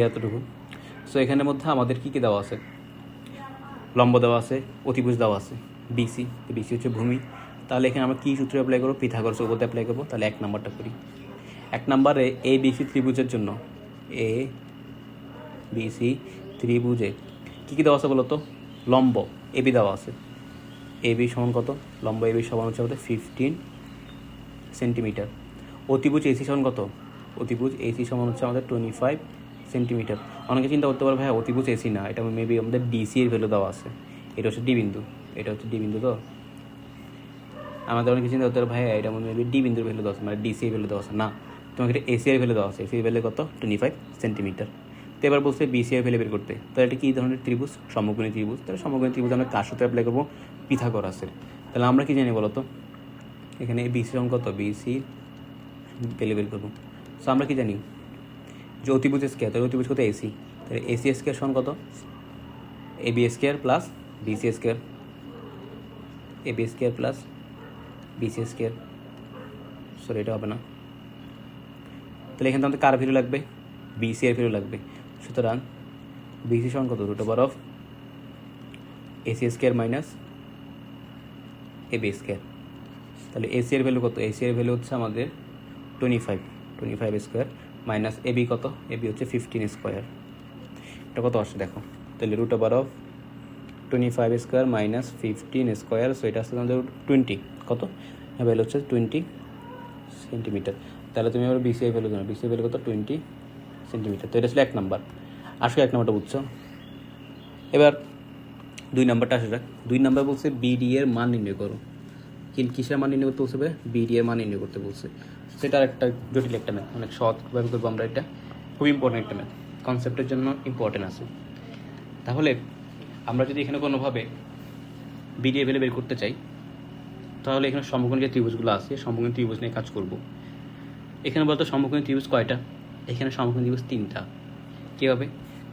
Speaker 1: এতটুকু। সো এখানের মধ্যে আমাদের কী কী দেওয়া আছে? লম্ব দেওয়া আছে, অতিভুজ দেওয়া আছে, বিসি হচ্ছে ভূমি। তাহলে এখানে আমরা কী সূত্র অ্যাপ্লাই করবো? পিথাগোরাস উপপাদ্য অ্যাপ্লাই করবো। তাহলে 1 নাম্বারটা করি। 1 নাম্বারে এ বিসি ত্রিভুজের জন্য এ বিসি ত্রিভুজে কী কী দেওয়া আছে বলো তো? লম্ব এবি দেওয়া আছে, এবি সমান কত, লম্ব এবি সমান হচ্ছে আমাদের 15 সেন্টিমিটার। অতিভুজ এসি সমান কত, অতিভুজ এসি সমান হচ্ছে আমাদের 25 সেন্টিমিটার। অনেকে চিন্তা করতে পারে ভাই অতিভুজ এসি না, এটা মেবি আমাদের ডিসি এর ভ্যালু দেওয়া আছে, এটা হচ্ছে ডি বিন্দু, এটা হচ্ছে ডি বিন্দু। তো আমাদের অনেকে চিন্তা করতে পারে ভাই এটা মেবি ডি বিন্দুর ভ্যালু দেওয়া আছে, মানে ডিসি এর ভ্যালু দেওয়া আছে। না, তোমাকে এটা এসি এর ভ্যালু দেওয়া আছে, এসি এর ভ্যালু কত, 25 সেন্টিমিটার। তো এবার বলছে বিসি এর ভ্যালু বের করতে। তো এটা কী ধরনের ত্রিভুজ, সমকোণী ত্রিভুজ। তাহলে সমকোণী ত্রিভুজ আমরা কার সাথে অ্যাপ্লাই করবো, পিথাগোরাসের। তাহলে আমরা কি জানি বলো তো, এখানে বিসি সমান কত, বিসি ভ্যালু বের করবো। সো আমরা কি জানি যে অতিভুজ স্কয়ার, তাহলে অতিভুজ কত, এসি। তাহলে এসি স্কয়ার সমান কত, AB square plus BC square, AB square plus BC square. Sorry এটা হবে না, তাহলে এখানে আমাদের কার ভ্যালু লাগবে, বিসি এর ভ্যালু লাগবে। সুতরাং বিসি সমান কত, root over of AC square minus AB square. তাহলে এসি এর ভ্যালু কত, এসি এর ভ্যালু হচ্ছে আমাদের 25 স্কোয়ার মাইনাস এবি কত, এবি হচ্ছে 15 স্কোয়ার। এটা কত আসছে দেখো, তাহলে root over of 25 square minus 15 square. So এটা আসছে আমাদের 20 কত, ভ্যালু হচ্ছে 20 সেন্টিমিটার। তাহলে তুমি এবার বিসি এর ভ্যালু জানো, বিসি এর ভ্যালু কত, 20 সেন্টিমিটার। তো এটা ছিল 1 নাম্বার। আসলে 1 নাম্বারটা বুঝছো। এবার 2 নাম্বারটা আসে যাক। 2 নাম্বার বলছে বিডি এর মান নির্ণয় করো। কিসের মান নির্ণয় করতে বলছে, বিডি এর মান নির্ণয় করতে বলছে। সেটার একটা জটিল একটা ম্যাথ, অনেক সহজভাবে করবো আমরা। এটা খুব ইম্পর্টেন্ট একটা ম্যাথ, কনসেপ্টের জন্য ইম্পর্টেন্ট আছে। তাহলে আমরা যদি এখানে কোনোভাবে বিডি এর ভ্যালু বের করতে চাই, তাহলে এখানে সমকোণী যে ত্রিভুজগুলো আছে, সমকোণী ত্রিভুজ নিয়ে কাজ করব। এখানে বলতো সমকোণী ত্রিভুজ কয়টা, এখানে সমকোণী ত্রিভুজ 3টা। কীভাবে,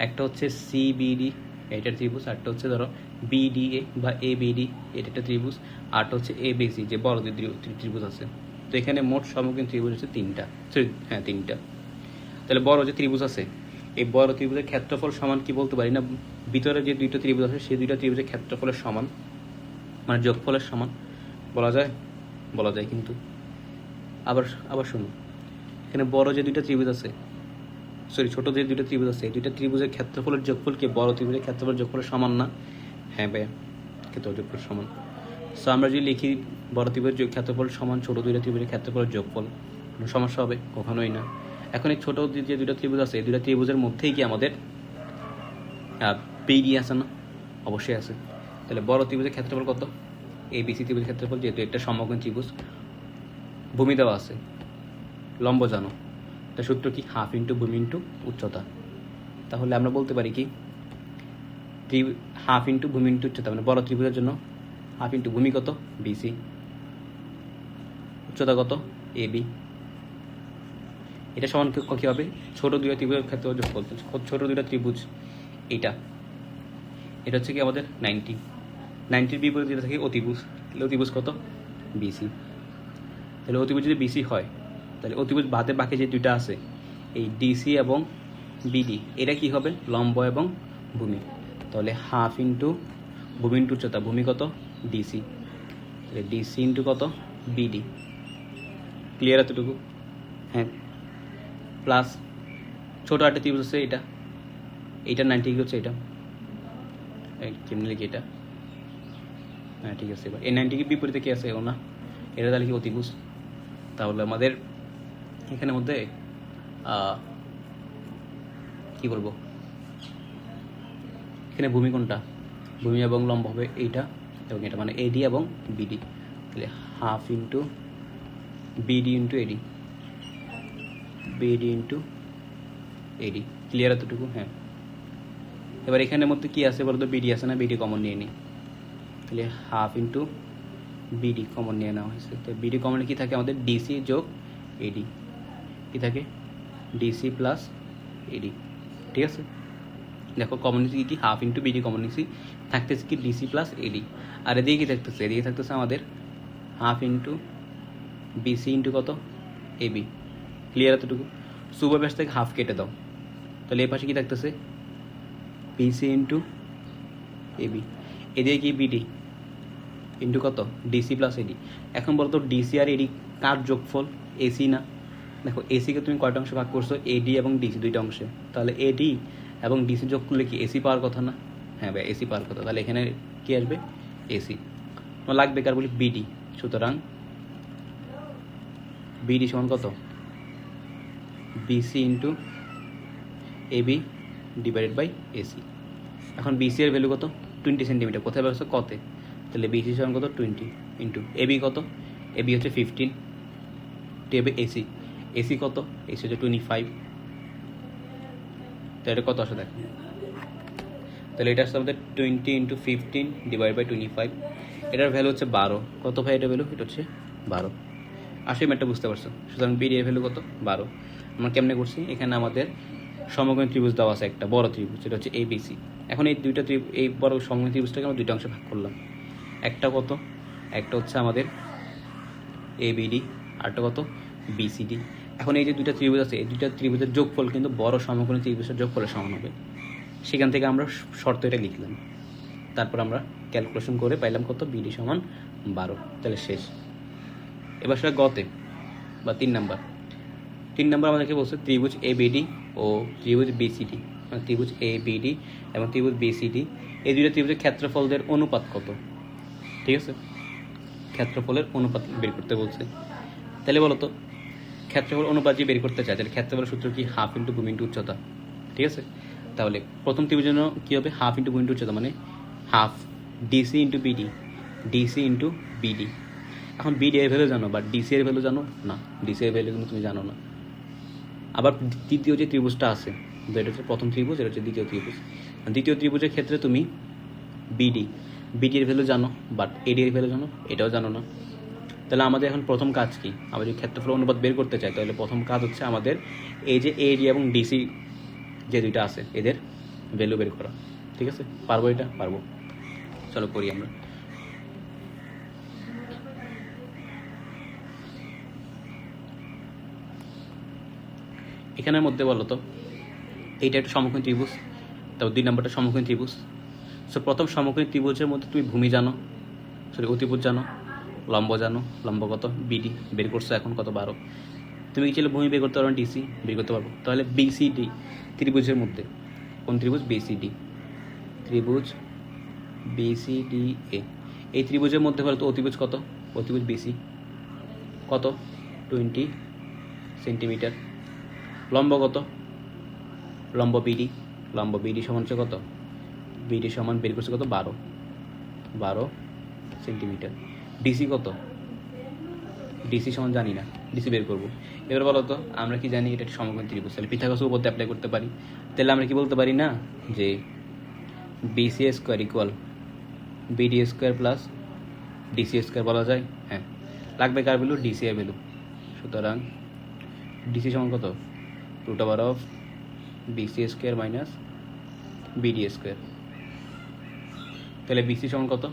Speaker 1: একটা হচ্ছে সিবিডি, এটা ত্রিভুজ। আরটা হচ্ছে ধরো বিডিএ বা এবিডি, এটা একটা ত্রিভুজ। আরটা হচ্ছে এবিসি, যে বড় ত্রিভুজ আছে। তো এখানে মোট সমকোণী ত্রিভুজ হচ্ছে 3টা, হ্যাঁ 3টা। তাহলে বড় যে ত্রিভুজ আছে, এই বড় ত্রিভুজের ক্ষেত্রফল সমান কি বলতে পারি না, ভিতরে যে 2টা ত্রিভুজ আছে সেই 2টা ত্রিভুজের ক্ষেত্রফলের সমান, মানে যোগফলের সমান বলা যায়, বলা যায়। কিন্তু আবার শুনুন, এখানে বড় যে 2টা ত্রিভুজ আছে, সরি ছোট যে 2টা ত্রিভুজ আছে, এই 2টা ত্রিভুজের ক্ষেত্রফলের যোগফল কি বড় ত্রিভুজের ক্ষেত্রফলের যোগফলের সমান না? হ্যাঁ ভাইয়া, ক্ষেত্রফল যোগফলের সমান। সো আমরা যদি লিখি বড় ত্রিভুজের ক্ষেত্রফল সমান ছোট 2টা ত্রিভুজের ক্ষেত্রফলের যোগফল, কোনো সমস্যা হবে? কখনোই না। এখন এই ছোট যে 2টা ত্রিভুজ আছে, এই 2টা ত্রিভুজের মধ্যেই কি আমাদের বিডি আছে না? অবশ্যই আছে। তাহলে বড় ত্রিভুজের ক্ষেত্রফল কত, এবিসি ত্রিভুজের ক্ষেত্রফল, যেহেতু একটা সমকোণ ত্রিভুজ, ভূমি দেওয়া আছে, লম্ব জানো, তার সূত্র কি, হাফ ইন্টু ভূমি ইন্টু উচ্চতা। তাহলে আমরা বলতে পারি কি, হাফ ইন্টু ভূমি ইন্টু উচ্চতা, মানে বড় ত্রিভুজের জন্য হাফ ইন্টু ভূমি কত, বিসি, উচ্চতা কত, এবি। এটা সমান কী হবে, ছোট 2টা ত্রিভুজের ক্ষেত্রে যোগফল। ছোট 2টা ত্রিভুজ এটা হচ্ছে কি আমাদের 90 বিপরীত যেটা থাকে অতিভুজ। তাহলে অতিভুজ কত, বিসি। তাহলে অতিভুজ যদি বিসি হয়, তাহলে অতিভুজ বাদে বাকি যে 2টা আছে, এই ডিসি এবং বিডি, এটা কি হবে, লম্ব এবং ভূমি। তাহলে হাফ ইন্টু ভূমি ইন্টু উচ্চতা, ভূমি কত, ডিসি, তাহলে ডিসি ইন্টু কত, বিডি। ক্লিয়ার এতটুকু? হ্যাঁ। প্লাস ছোটো একটা ত্রিভুজ আছে, এইটা 90 ডিগ্রি হচ্ছে, এটা কেমনি লিখি এটা, হ্যাঁ ঠিক আছে। এবার এই 90 ডিগ্রি বিপরীতে কি আছে, ও না, এটা তাহলে কি অতিভুজ। তাহলে আমাদের এখানের মধ্যে কি বলবো, এখানে ভূমি কোনটা, ভূমি এবং লম্ব হবে এইটা এবং এটা, মানে এডি এবং বিডি। তাহলে হাফ ইন্টু বিডি ইন্টু এডি, বিডি ইন্টু এডি। ক্লিয়ার এতটুকু? হ্যাঁ। এবার এখানের মধ্যে কি আছে বলতো, বিডি আছে না, বিডি কমন নিয়ে নিই। তাহলে হাফ ইন্টু বিডি কমন নিয়ে নেওয়া হয়েছে। তো বিডি কমনে কী থাকে আমাদের, ডিসি যোগ এডি, কী থাকে, ডিসি প্লাস এডি। ঠিক আছে, দেখো কমন নিচ্ছি কি, হাফ ইন্টু বিডি কমন নিচ্ছি, থাকতেছে কি, ডিসি প্লাস এডি। আর এদিকে কী থাকতেছে, এদিকে থাকতেছে আমাদের হাফ ইন্টু বিসি ইন্টু কত, এবি। ক্লিয়ার এতটুকু? সুপার ব্যাস থেকে হাফ কেটে দাও, তাহলে এই পাশে কী থাকতেছে, বিসি ইন্টু এবি। এদিকে কি, বিডি ইন্টু কত, ডিসি প্লাস এডি। এখন বলতো ডিসি আর এডি কার যোগফল, এসি না? দেখো এসিকে তুমি কয়টা অংশে ভাগ করছো, এডি এবং ডিসি 2টা অংশে। তাহলে এডি এবং ডিসি যোগ করলে কি এসি পাওয়ার কথা না? হ্যাঁ ভাই, এসি পাওয়ার কথা। তাহলে এখানে কি আসবে, এসি। আমার লাগবে কার বলি বিডি। সুতরাং বিডি সমান কত, BC into AB divided by AC. এখন বিসি এর ভ্যালু কত, 20 সেন্টিমিটার, কোথায় ব্যবস্থা কতে, তাহলে বিসি সমান কত 20 ইন্টু এবি কত, এবি হচ্ছে 15 টেবে এসি, এসি কত, এসি হচ্ছে 25। তো এটা কত আসে দেখো, তাহলে এটা আসছে আমাদের 20 ইন্টু 15 ডিভাইড বাই 25। এটার ভ্যালু হচ্ছে 12। কত ভাই এটা ভ্যালু, এটা হচ্ছে 12। আসলে ম্যাটটা বুঝতে পারছো। সুতরাং বিডি এর ভ্যালু কত, 12। আমরা কেমনে করছি, এখানে আমাদের সমকোণী ত্রিভুজ দেওয়া আছে, একটা বড় ত্রিভুজ, এটা হচ্ছে এবিসি। এখন এই দুইটা এই বড় সমকোণী ত্রিভুজটাকে আমরা দুইটা অংশে ভাগ করলাম। একটা কত, একটা হচ্ছে আমাদের এবিডি, আরটা কত বিসিডি। এখন এই যে দুইটা ত্রিভুজ আছে, এই দুইটা ত্রিভুজের যোগফল কিন্তু বড় সমকোণী ত্রিভুজের যোগফলের সমান হবে। সেখান থেকে আমরা শর্ত এটা লিখলাম, তারপর আমরা ক্যালকুলেশন করে পাইলাম কত, বিডি সমান 12। তাহলে শেষ। এবার সেটা গতে বা 3 নাম্বার আমাদেরকে বলছে ত্রিভুজ এবিডি ও ত্রিভুজ বিসিডি, মানে ত্রিভুজ এবিডি এবং ত্রিভুজ বিসিডি, এই দুইটা ত্রিভুজের ক্ষেত্রফলদের অনুপাত কত। ঠিক আছে, ক্ষেত্রফলের অনুপাত বের করতে বলছে। তাহলে বলো তো, ক্ষেত্রফল অনুপাত যে বের করতে চায়, তাহলে ক্ষেত্রফলের সূত্র কি, হাফ ইন্টু ভূমি ইন্টু উচ্চতা। ঠিক আছে, তাহলে প্রথম ত্রিভুজের জন্য কী হবে, হাফ ইন্টু ভূমি ইন্টু উচ্চতা, মানে half DC into BD, DC into BD. এখন বিডি এর ভ্যালু জানো বা ডিসি এর ভ্যালু জানো না, ডিসি এর ভ্যালু কিন্তু তুমি জানো না। আবার দ্বিতীয় যে ত্রিভুজটা আছে, এটা হচ্ছে প্রথম ত্রিভুজ, এটা হচ্ছে দ্বিতীয় ত্রিভুজ। দ্বিতীয় ত্রিভুজের ক্ষেত্রে তুমি বিডি এর ভ্যালু জানো, বাট এডি এর ভ্যালু জানো, এটাও জানো না। তাহলে আমাদের এখন প্রথম কাজ কি, আমরা যদি ক্ষেত্রফল অনুপাত বের করতে চাই, তাহলে প্রথম কাজ হচ্ছে আমাদের এই যে এডি এবং ডিসি যে দুইটা আছে, এদের ভ্যালু বের করা। ঠিক আছে, পারবো এটা, পারবো। চলো করি আমরা। এখানের মধ্যে বলো তো, এইটা একটা সমকোণী ত্রিভুজ, তারপর 2 নাম্বারটা সমকোণী ত্রিভুজ। সো প্রথম সমকোণী ত্রিভুজের মধ্যে তুমি ভূমি জানো, অতিভুজ জানো, লম্ব জানো, লম্ব কত বিডি বের করছো, এখন কত 12। তুমি কি চাইলে ভূমি বের করতে পারো, ডিসি বের করতে পারবো। তাহলে বিসিডি ত্রিভুজের মধ্যে কোন ত্রিভুজ, বিসিডি ত্রিভুজ, বিসিডি এ, এই ত্রিভুজের মধ্যে বলো তো অতিভুজ কত, অতিভুজ বিসি কত 20 সেন্টিমিটার। লম্ব কত, লম্ব বিডি সমান হচ্ছে কত, বিডি সমান বের করছে কত 12 সেন্টিমিটার। ডিসি কত, ডিসি সমান জানি না, ডিসি বের করবো। এবার বলো তো, আমরা কি জানি এটা সমকোণী ত্রিভুজ, তাহলে পিথাগোরাসের উপপাদ্য অ্যাপ্লাই করতে পারি। তাহলে আমরা কি বলতে পারি না যে BC square equal BD square plus DC square বলা যায়। হ্যাঁ, লাগবে কার ভ্যালু, ডিসি এর ভ্যালু। সুতরাং ডিসি সমান কত, √of BC square minus BD square. তাহলে বিসি সমান কত,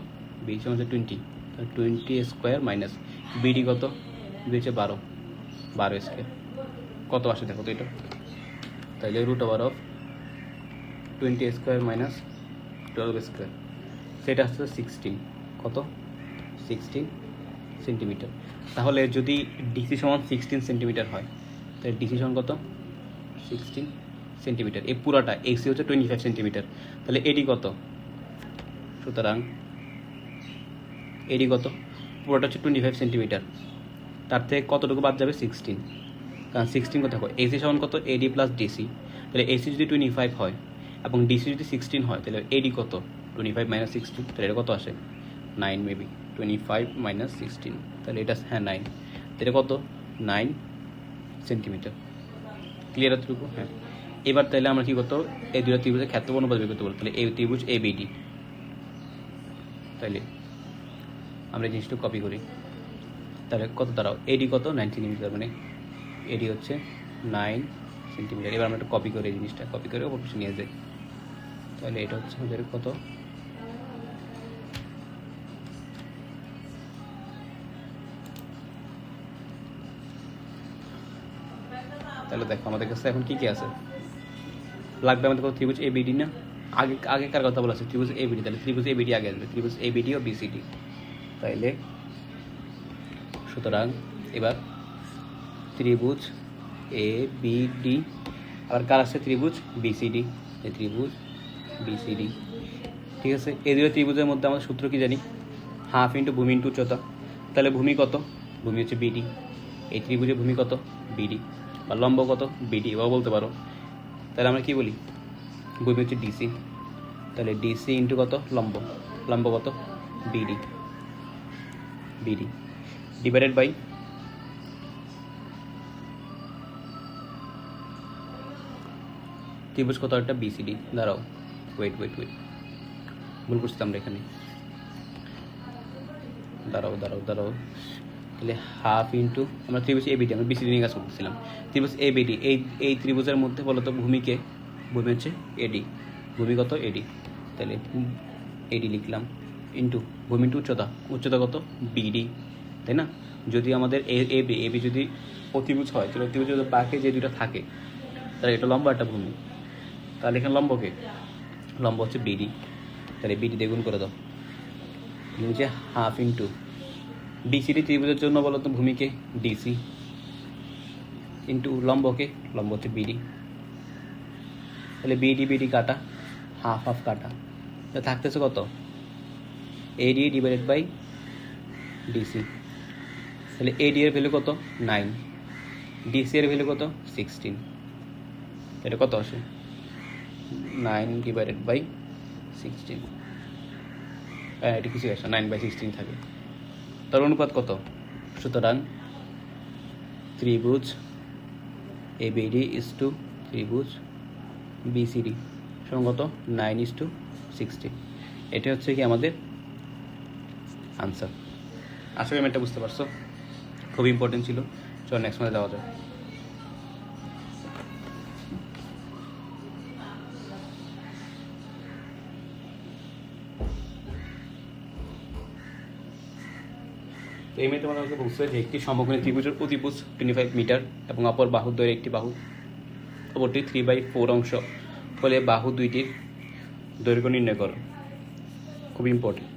Speaker 1: বিসি সমান হচ্ছে 20 স্কোয়ার মাইনাস বিডি কত, দিয়েছে 12 স্কোয়ার। কত আসে দেখো তো এটা, তাহলে √of 20 স্কোয়ার মাইনাস 12 স্কোয়ার, সেটা আসছে 16, কত 16 সেন্টিমিটার। তাহলে যদি ডিসি সমান 16 সেন্টিমিটার হয়, তাহলে ডিসি সমান কত 16 সেন্টিমিটার। এই পুরাটা, এসি হচ্ছে 25 সেন্টিমিটার, তাহলে এডি কত, সুতরাং এডি কত, পুরোটা হচ্ছে 25 সেন্টিমিটার, তার থেকে কতটুকু বাদ যাবে 16, কারণ 16 কত হয়, এসি সমান কত এডি প্লাস ডিসি। তাহলে এসি যদি 25 হয় এবং ডিসি যদি 16 হয়, তাহলে এডি কত 25 মাইনাস 16, তাহলে এটা কত আসে 9, মেবি 25 মাইনাস 16, তাহলে এটা হ্যাঁ 9, এটা কত 9 সেন্টিমিটার। ক্লিয়ার এতটুকু? হ্যাঁ। এবার তাহলে আমরা কী করতে, এই দুটো ত্রিভুজের ক্ষেত্রফল অনুপাত বের করতে পারবো। তাহলে এই ত্রিভুজ এবিডি, তাহলে আমরা এই জিনিসটা কপি করি। তাহলে কত দাঁড়াও, এডি কত 9 সেন্টিমিটার, মানে এডি হচ্ছে 9 সেন্টিমিটার। এবার আমরা একটা কপি করে এই জিনিসটা কপি করে ওপর পিছনে নিয়ে যাই। তাহলে এটা হচ্ছে আমাদের কত, তাহলে দেখো আমাদের কাছে এখন কী কী আছে, লাগবে আমাদের কত, ত্রিভুজ এবিডি না, আগেকার কথা বলা আছে ত্রিভুজ এবিডি, তাহলে ত্রিভুজ এবিডি আগে আসবে, ত্রিভুজ এবিডি ও বিসিডি। তাইলে সুতরাং এবার ত্রিভুজ এ বি ডি, আবার কার আছে ত্রিভুজ বিসিডি, এই ত্রিভুজ বিসিডি। ঠিক আছে, এই দুটো ত্রিভুজের মধ্যে আমাদের সূত্র কি জানি, হাফ ইন্টু ভূমি ইন্টু উচ্চতা, তাহলে ভূমি কত? ভূমি হচ্ছে বিডি। এই ত্রিভুজের ভূমি কত? বিডি। বা লম্ব কত? বিডি, এবার বলতে পারো। তাহলে আমরা কি বলি? ভূমি হচ্ছে ডিসি, তাহলে ডিসি ইন্টু কত? লম্ব। লম্ব কত? বিডি। বিডি ডিভাইডেড বাই ত্রিভুজ কত? একটা বিসিডি। দাঁড়াও, ওয়েট, ভুল করছিলাম আমরা এখানে। দাঁড়াও। তাহলে হাফ ইন্টু, আমরা ত্রিভুজ এবিডি, আমরা বিসিডি নিয়ে কাজ করতেছিলাম। ত্রিভুজ এবিডি, এই ত্রিভুজের মধ্যে বলো তো ভূমিকে, ভূমি হচ্ছে এডি। ভূমি কত? এডি। তাহলে এডি লিখলাম ইন্টু ভূমি ইন্টু উচ্চতা। উচ্চতা কত? বিডি, তাই না? যদি আমাদের এবি যদি অতিভুজ হয়, তাহলে অতিভুজ যদি বাকি যে দুটো থাকে, তাহলে এটা লম্ব, একটা ভূমি। তাহলে এখানে লম্বকে, লম্ব হচ্ছে বিডি, তাহলে বিডি দিয়ে গুণ করে দাও। হচ্ছে হাফ ইন্টু বিসিডি ত্রিভুজের জন্য বলো তো ভূমিকে ডিসি, ইন্টু লম্বকে, লম্ব হচ্ছে বিডি। তাহলে বিডি কাটা, হাফ কাটা, থাকতেছে কত? এডি ডিভাইডেড বাই ডিসি। তাহলে এডি এর ভ্যালু কত? 9, ডিসি এর ভ্যালু কত? 16। এটা কত আসে? 9 ডিভাইডেড বাই 16। এটা কিছু আসে, 9/16 থাকে। তার অনুপাত কত? সুতরাং ত্রিভুজ এবিডি ইস টু ত্রিভুজ বিসিডি সমান কত? 9:16। এটা হচ্ছে কি আমাদের আনসার। আশা করি আমি এটা বুঝতে পারছো, খুব ইম্পর্টেন্ট ছিল। চলো নেক্সট মাসে যাওয়া যায়। তো এই মেয়ে তোমাদেরকে বলছে যে একটি সমকোণী ত্রিভুজের অতিভুজ 25 মিটার এবং অপর বাহুর দৈর্ঘ্য একটি বাহু অপরটি 3/4 অংশ হলে বাহু দুইটির দৈর্ঘ্য নির্ণয় করো। খুব ইম্পর্টেন্ট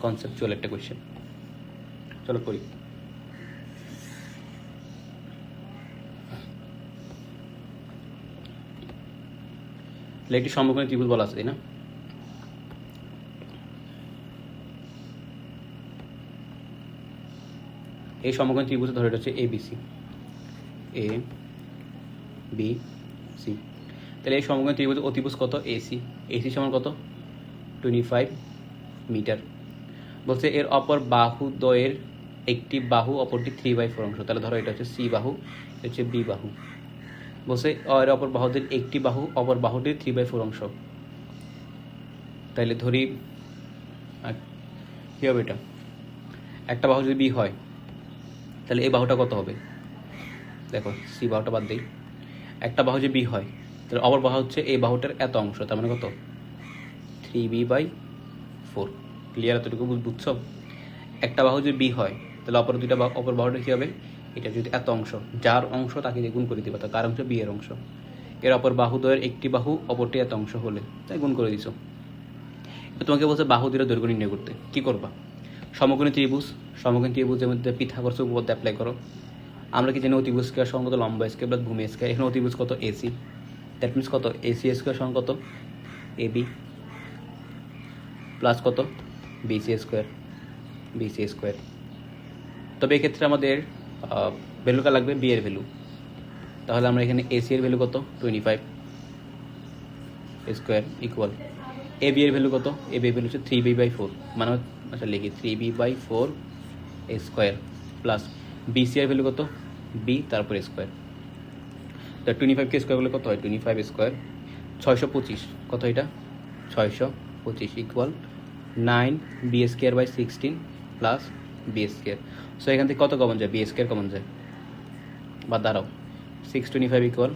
Speaker 1: কনসেপচুয়াল একটা কোয়েশ্চেন। চলো করি। একটি সমকোণী ত্রিভুজ বলা আছে, তাই না? এই সমকোণী ত্রিভুজ ধরে এটা হচ্ছে এবিসি, এ বি সি। তাহলে এই সমকোণী ত্রিভুজ অতিভুজ কত? এসি। এসি সমান কত? 25 মিটার। বলছে এর অপর বাহু দ্বয়ের একটি বাহু অপরটি 3/4 অংশ। তাহলে ধরো এটা হচ্ছে সি বাহু, এটা হচ্ছে বি বাহু। বলছে এর অপর বাহুদের একটি বাহু অপর বাহুটির 3/4 অংশ। তাইলে ধরি কী হবে? এটা একটা বাহু যদি বি হয়, তাহলে এই বাহুটা কত হবে? দেখো, সি বাহুটা বাদ দিই। একটা বাহু যে বি হয়, তাহলে অপর বাহু হচ্ছে এই বাহুটার এত অংশ, তার মানে কত? 3b/4। ক্লিয়ার? এতটুকু বুঝছো? একটা বাহু যদি বি হয়, তাহলে অপর দুইটা অপর বাহুটা কী হবে? এটা যদি এত অংশ, যার অংশ তাকে দিয়ে গুণ করে দিবে, তো কার অংশ? বি এর অংশ। এর অপর বাহুদ্বয়ের একটি বাহু অপরটি এত অংশ হলে তাই গুণ করে দিছো। তোমাকে বলছে বাহু দুইটা দৈর্ঘ্য নির্ণয় করতে। কি করবা? সমকোণী ত্রিভুজের মধ্যে পিথাগোরাস উপপাদ্য অ্যাপ্লাই করো। আমরা কি জানি অতিভুজ স্কয়ার সমান কত? লম্ব স্কয়ার প্লাস ভূমি স্কয়ার। এখানে অতিভুজ কত? এসি। দ্যাট মিনস কত? এসি স্কয়ার সমান কত? এবি প্লাস কত? BC square. তবে এক্ষেত্রে আমাদের ভ্যালুটা লাগবে বি এর ভ্যালু। তাহলে আমরা এখানে এসি এর ভ্যালু কত? 25 স্কয়ার ইকুয়াল এ বি এর ভ্যালু কত? এ বি এর ভ্যালু হচ্ছে 3b/4, মানে আচ্ছা লিখি 3b/4 স্কয়ার প্লাস বিসি এর ভ্যালু কত? বি তারপর স্কয়ার। তো 25কে স্কয়ার করলে কত হয়? 25 স্কয়ার 625। কত এটা? 625 equal 9b²/16 plus b²। So এখান থেকে কত কমন যায়? b² কমন যায়। বা দাঁড়াও, 625 ইকুয়াল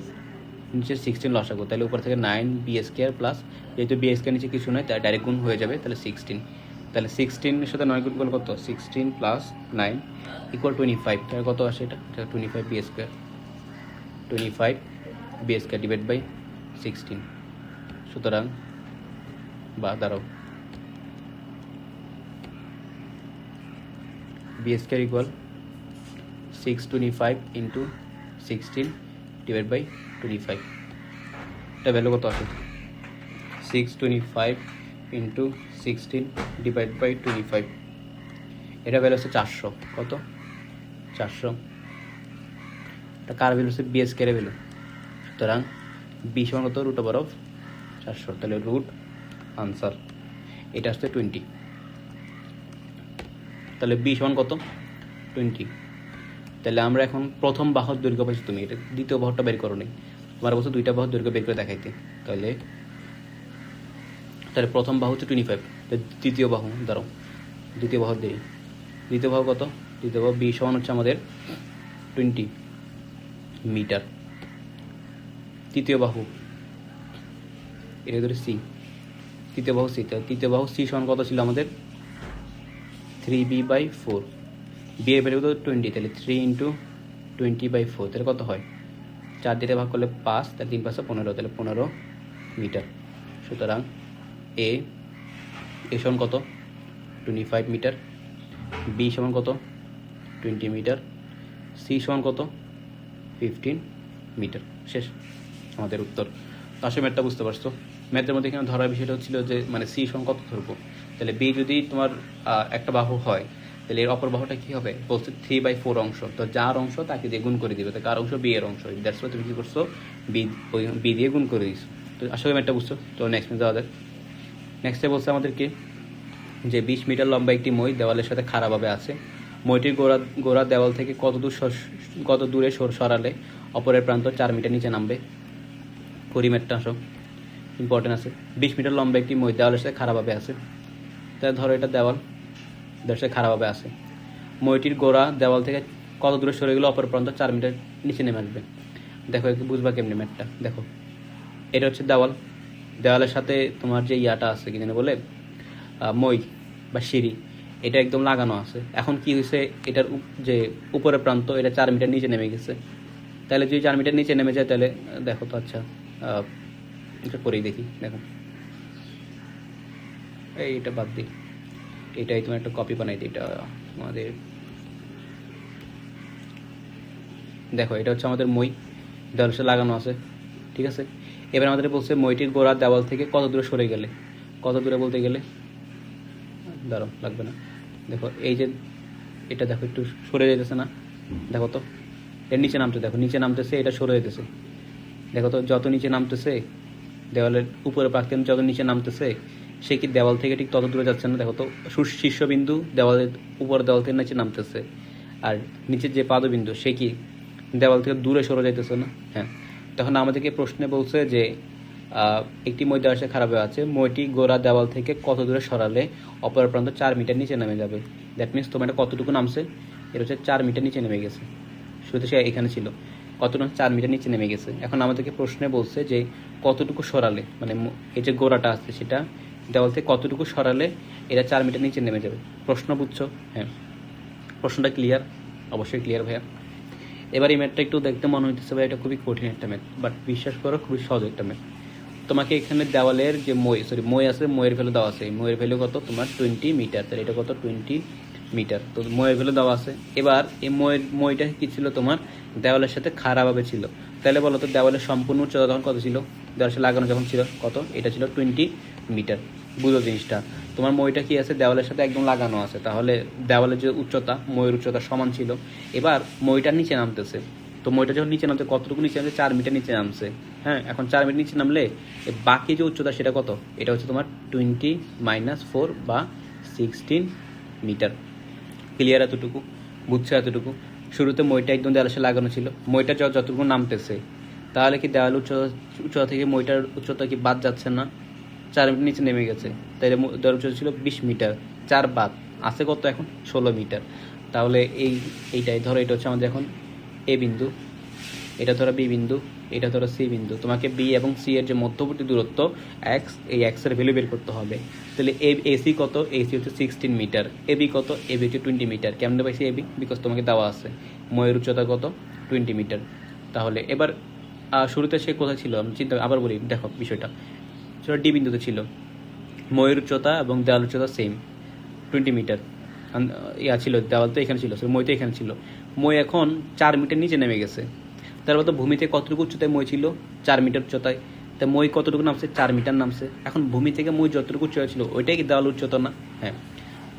Speaker 1: নিচে 16 লসাগু, তাহলে উপর থেকে 9b² প্লাস, যেহেতু b² নিচে কিছু নয় তাই ডাইরেক্ট গুণ হয়ে যাবে, তাহলে 16। তাহলে 16 সাথে 9 গুণ করলে কত? 16 প্লাস 9 ইকুয়াল 25। তাহলে কত আসে? এটা 25b²। 25b² divide by 16। সুতরাং বা দাঁড়াও, b² equal 625 into 16 divide by 25। এটা ভ্যালু কত আসে? 625 ইন্টু 16 ডিভাইড বাই 25। এটা ভ্যালু হচ্ছে 400, কত 400, এটা কার ভ্যালু হচ্ছে বি স্কয়ারের ভ্যালু। সুতরাং বি সমান কত √400, তাহলে রুট আনসার এটা আসছে 20। তাহলে বি সমান কত 20। তাহলে আমরা এখন প্রথম বাহুর দৈর্ঘ্য পাইছি, তুমি এটা দ্বিতীয় বাহুটা বের করো নি, তোমার বলছো দুইটা বাহুর দৈর্ঘ্য বের করে দেখাইতে। তাহলে প্রথম বাহু হচ্ছে 25, দ্বিতীয় বাহু ধরো, দ্বিতীয় বাহু দিই, দ্বিতীয় বাহু কত, দ্বিতীয় বাহু বি সমান হচ্ছে আমাদের 20 মিটার। তৃতীয় বাহু এটা ধরে সি, তৃতীয় বাহু সি, তৃতীয় বাহু সি সমান কত ছিল আমাদের 3b/4, বি এর ভ্যালু তো 20, তাহলে 3 × 20/4, তাহলে কত হয় 4 দিয়ে ভাগ করলে 5, তাহলে 3 × 5 = 15, তাহলে 15 মিটার। সুতরাং এ সমান কত 25 মিটার, বি সমান কত 20 মিটার, সি সমান কত 15 মিটার। শেষ আমাদের উত্তর। তো আসলে ম্যাথটা বুঝতে পারছো, ম্যাথের মধ্যে এখানে ধরার বিষয়টা হচ্ছিল যে মানে সি সমান কত ধরবো, তাহলে বি যদি তোমার একটা বাহু হয়, তাহলে এর অপর বাহুটা কী হবে বলছে 3/4 অংশ, তো যার অংশ তাকে দিয়ে গুণ করে দিবে, তো কার অংশ বি এর অংশ, দ্যাটস ওয়াই তুমি কী করছো বি দিয়ে গুণ করে দিচ্ছ। তো আসলে ম্যাথটা বুঝছো। তো নেক্সট যাওয়া যাক। নেক্সটে বলছে আমাদেরকে যে 20 মিটার লম্বা একটি মই দেওয়ালের সাথে খাড়াভাবে আছে, মইটির গোড়া দেওয়াল থেকে কত দূরে সরালে অপরের প্রান্ত 4 মিটার নিচে নামবে। পরিমাপটা আসো ইম্পর্টেন্ট আছে। 20 মিটার লম্বা একটি মই দেওয়ালের সাথে খাড়াভাবে আছে, তাই ধরো এটা দেওয়ালের সাথে খাড়াভাবে আছে, মইটির গোড়া দেওয়াল থেকে কত দূরে সরে গেলে অপর প্রান্ত 4 মিটার নিচে নেমে আসবে। দেখো একটু বুঝবা কেমনি ম্যাথটা। দেখো এটা হচ্ছে দেওয়ালের সাথে তোমার যে ইয়াটা আছে কি জানি বলে মই বা সিঁড়ি, এটা একদম লাগানো আছে। এখন কি হয়েছে, এটার যে উপরের প্রান্ত এটা 4 মিটার নিচে নেমে গেছে, তাহলে যদি 4 মিটার নিচে নেমে যায় তাহলে দেখো তো, আচ্ছা এটা করেই দেখি। দেখো এইটা বাদ দিই, এটাই তোমার একটা কপি বানাই দিই, এটা আমাদের দেখো এটা হচ্ছে আমাদের মই দেওয়ালের সাথে লাগানো আছে, ঠিক আছে। এবার আমাদের বলছে মইটির গোড়া দেওয়াল থেকে কত দূরে সরে গেলে, কত দূরে বলতে গেলে দাঁড়ো লাগবে না, দেখো এই যে এটা দেখো একটু সরে যেতেছে না, দেখো তো এর নিচে নামতে, দেখো নিচে নামতেছে, এটা সরে যেতেছে, দেখো তো যত নিচে নামতেছে দেওয়ালের উপরে প্রাক্তন যত নিচে নামতেছে সে কি দেওয়াল থেকে ঠিক তত দূরে যাচ্ছে না, দেখো তো শীর্ষবিন্দু দেওয়ালের উপর দেওয়াল থেকে নিচে নামতেছে, আর নিচের যে পাদবিন্দু সে কি দেওয়াল থেকে দূরে সরে যাইতেছে না। হ্যাঁ, তখন আমাদেরকে প্রশ্নে বলছে যে একটি মই দেওয়াল সাথে খারাপ আছে, মইটি গোড়া দেওয়াল থেকে কত দূরে সরালে অপর প্রান্ত 4 মিটার নিচে নেমে যাবে। দ্যাট মিনস তোমার এটা কতটুকু নামছে, এটা হচ্ছে 4 মিটার নিচে নেমে গেছে, শুধু সে এখানে ছিল কতটুকু 4 মিটার নিচে নেমে গেছে। এখন আমাদেরকে প্রশ্নে বলছে যে কতটুকু সরালে, মানে এই যে গোড়াটা আছে সেটা দেওয়াল থেকে কতটুকু সরালে এটা 4 মিটার নিচে নেমে যাবে। প্রশ্ন বুঝছো? হ্যাঁ, প্রশ্নটা ক্লিয়ার? অবশ্যই ক্লিয়ার ভাইয়া। এবার এই ম্যাথটা একটু দেখতে মনে হইতেছে ভাই এটা খুবই কঠিন একটা ম্যাথ, বাট বিশ্বাস করো খুবই সহজ একটা ম্যাথ। তোমাকে এখানে দেওয়ালের যে মই আছে, মইয়ের ভ্যালু দেওয়া আছে, মইয়ের ভ্যালু কত তোমার 20 মিটার, তাহলে এটা কত 20 মিটার, তো মইয়ের ভ্যালু দেওয়া আছে। এবার এই মইটা কি ছিল তোমার দেওয়ালের সাথে খাড়াভাবে ছিল, তাহলে বলো তো দেওয়ালের সম্পূর্ণ উচ্চতা তখন কত ছিল, দেওয়ালের সাথে লাগানো যখন ছিল কত, এটা ছিল 20 মিটার। বুঝো জিনিসটা, তোমার মইটা কি আছে দেওয়ালের সাথে একদম লাগানো আছে, তাহলে দেওয়ালের যে উচ্চতা মইয়ের উচ্চতা সমান ছিল। এবার মইটা নিচে নামতেছে, তো মইটা যখন নিচে নামছে কতটুকু নিচে নামছে, 4 মিটার নিচে নামছে। হ্যাঁ, এখন 4 মিটার নিচে নামলে বাকি যে উচ্চতা সেটা কত, এটা হচ্ছে তোমার 20 - 4 বা 16 মিটার। ক্লিয়ার এতটুকু? বুঝছো এতটুকু? শুরুতে মইটা একদম দেওয়ালের সাথে লাগানো ছিল, মইটা যতটুকু নামতেছে তাহলে কি দেওয়াল উচ্চতা থেকে মইটার উচ্চতা কি বাদ যাচ্ছে না, 4 মিটার নিচে নেমে গেছে, তাই দেওয়াল উচ্চতা ছিল 20 মিটার, 4 বাদ আছে কত এখন 16 মিটার। তাহলে এইটাই ধরো, এটা হচ্ছে আমাদের এখন এ বিন্দু, এটা ধরো বি বিন্দু, এটা ধরো সি বিন্দু। তোমাকে বি এবং সি এর যে মধ্যবর্তী দূরত্ব এক্স, এই এক্স এর ভ্যালু বের করতে হবে। তাহলে এসি কত, এসি হচ্ছে 16 মিটার, এবি কত, এবি হচ্ছে 20 মিটার। কেমনে পাইছি এবি, বিকজ তোমাকে দেওয়া আছে ময়ের উচ্চতা কত 20 মিটার। তাহলে এবার শুরুতে সে কোথায় ছিল আমি চিন্তা আবার বলি, দেখো বিষয়টা সেটা ডি বিন্দুতে ছিল, ময়ের উচ্চতা এবং দেওয়াল উচ্চতা সেম 20 মিটার ছিল, দেওয়াল তো এখানে ছিল, মই তো এখানে ছিল, মই এখন 4 মিটার নিচে নেমে গেছে। তারপর তো ভূমি থেকে কতটুকু উচ্চতায় মই ছিল, 4 মিটার উচ্চতায়, তা মই কতটুকু নামছে 4 মিটার নামছে। এখন ভূমি থেকে মই যতটুকু উচ্চতা ছিল ওইটাই কি দেওয়াল উচ্চতা না? হ্যাঁ,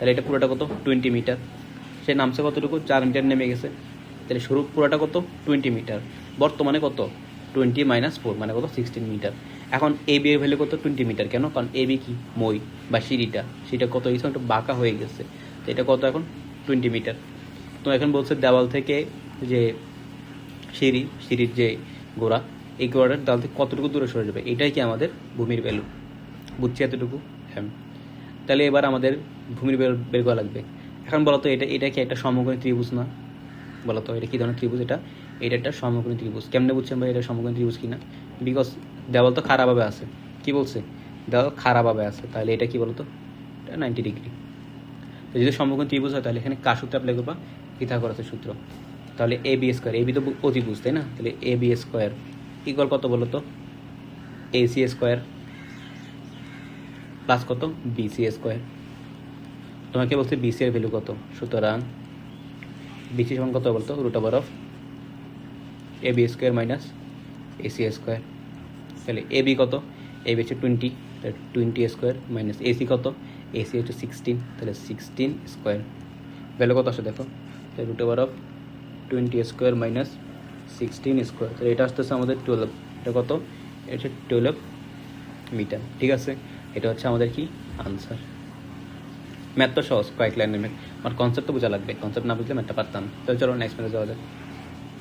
Speaker 1: তাহলে এটা পুরোটা কত 20 মিটার, সে নামছে কতটুকু 4 মিটার নেমে গেছে, তাহলে শুরু পুরোটা কত 20 মিটার, বর্তমানে কত 20 - 4 মানে কত 16 মিটার। এখন এ বি এর ভ্যালু কত 20 মিটার, কেন কারণ এ বি কি মই বা সিঁড়িটা কত হয়েছে একটু বাঁকা হয়ে গেছে, তো এটা কত এখন 20 মিটার। তো এখন বলছে দেওয়াল থেকে যে সিঁড়ির যে গোড়া, এই গোড়াটার দেওয়াল থেকে কতটুকু দূরে সরে যাবে, এটাই কি আমাদের ভূমির ভ্যালু, বুঝছি এতটুকু? হ্যাঁ, তাহলে এবার আমাদের ভূমির বের করা লাগবে। এখন বলতো এটা কি একটা সমকোণী ত্রিভুজ না, বলতো এটা কি ধরনের ত্রিভুজ, এটা একটা সমকোণী ত্রিভুজ। কেমনে বুঝছেন ভাই এটা সমকোণী ত্রিভুজ কিনা? বিকজ দেওয়াল তো খারাপভাবে আছে, কি বলছে দেওয়াল খারাপভাবে আছে, তাহলে এটা কি বলতো এটা 90 ডিগ্রি। তো যদি সমকোণী ত্রিভুজ হয় তাহলে এখানে কার সূত্র অ্যাপ্লাই করবা, পিথাগোরাসের সূত্র। তাহলে A B square, A B তো অতিভুজ তাই না, তাহলে এ বি স্কোয়ার ইকুয়াল কত বলতো এ সি স্কোয়ার প্লাস কত বিসি স্কোয়ার। তোমাকে বলছে বিসি এর ভ্যালু কত, সুতরাং বিসি সমান কত বলতো √(() A B square minus AC square. তাহলে এ বি কত, এ বি হচ্ছে 20, তাহলে 20 স্কোয়ার মাইনাস এসি কত, এসি হচ্ছে 16, তাহলে 16 স্কোয়ার। ভ্যালু কত আসে দেখো, তাহলে √(20) স্কোয়ার মাইনাস 16 স্কোয়ার, তাহলে এটা আসতেছে আমাদের 12, এটা কত, এটা হচ্ছে 12 মিটার। ঠিক আছে, এটা হচ্ছে আমাদের কি আনসার। ম্যাথ তো সহজ, কয়েক লাইনের ম্যাথ, আমার কনসেপ্ট তো বোঝা লাগবে, কনসেপ্ট না বুঝলে ম্যাথটা পারতাম। তাহলে চলো নেক্সট ম্যাথে যাওয়া যায়।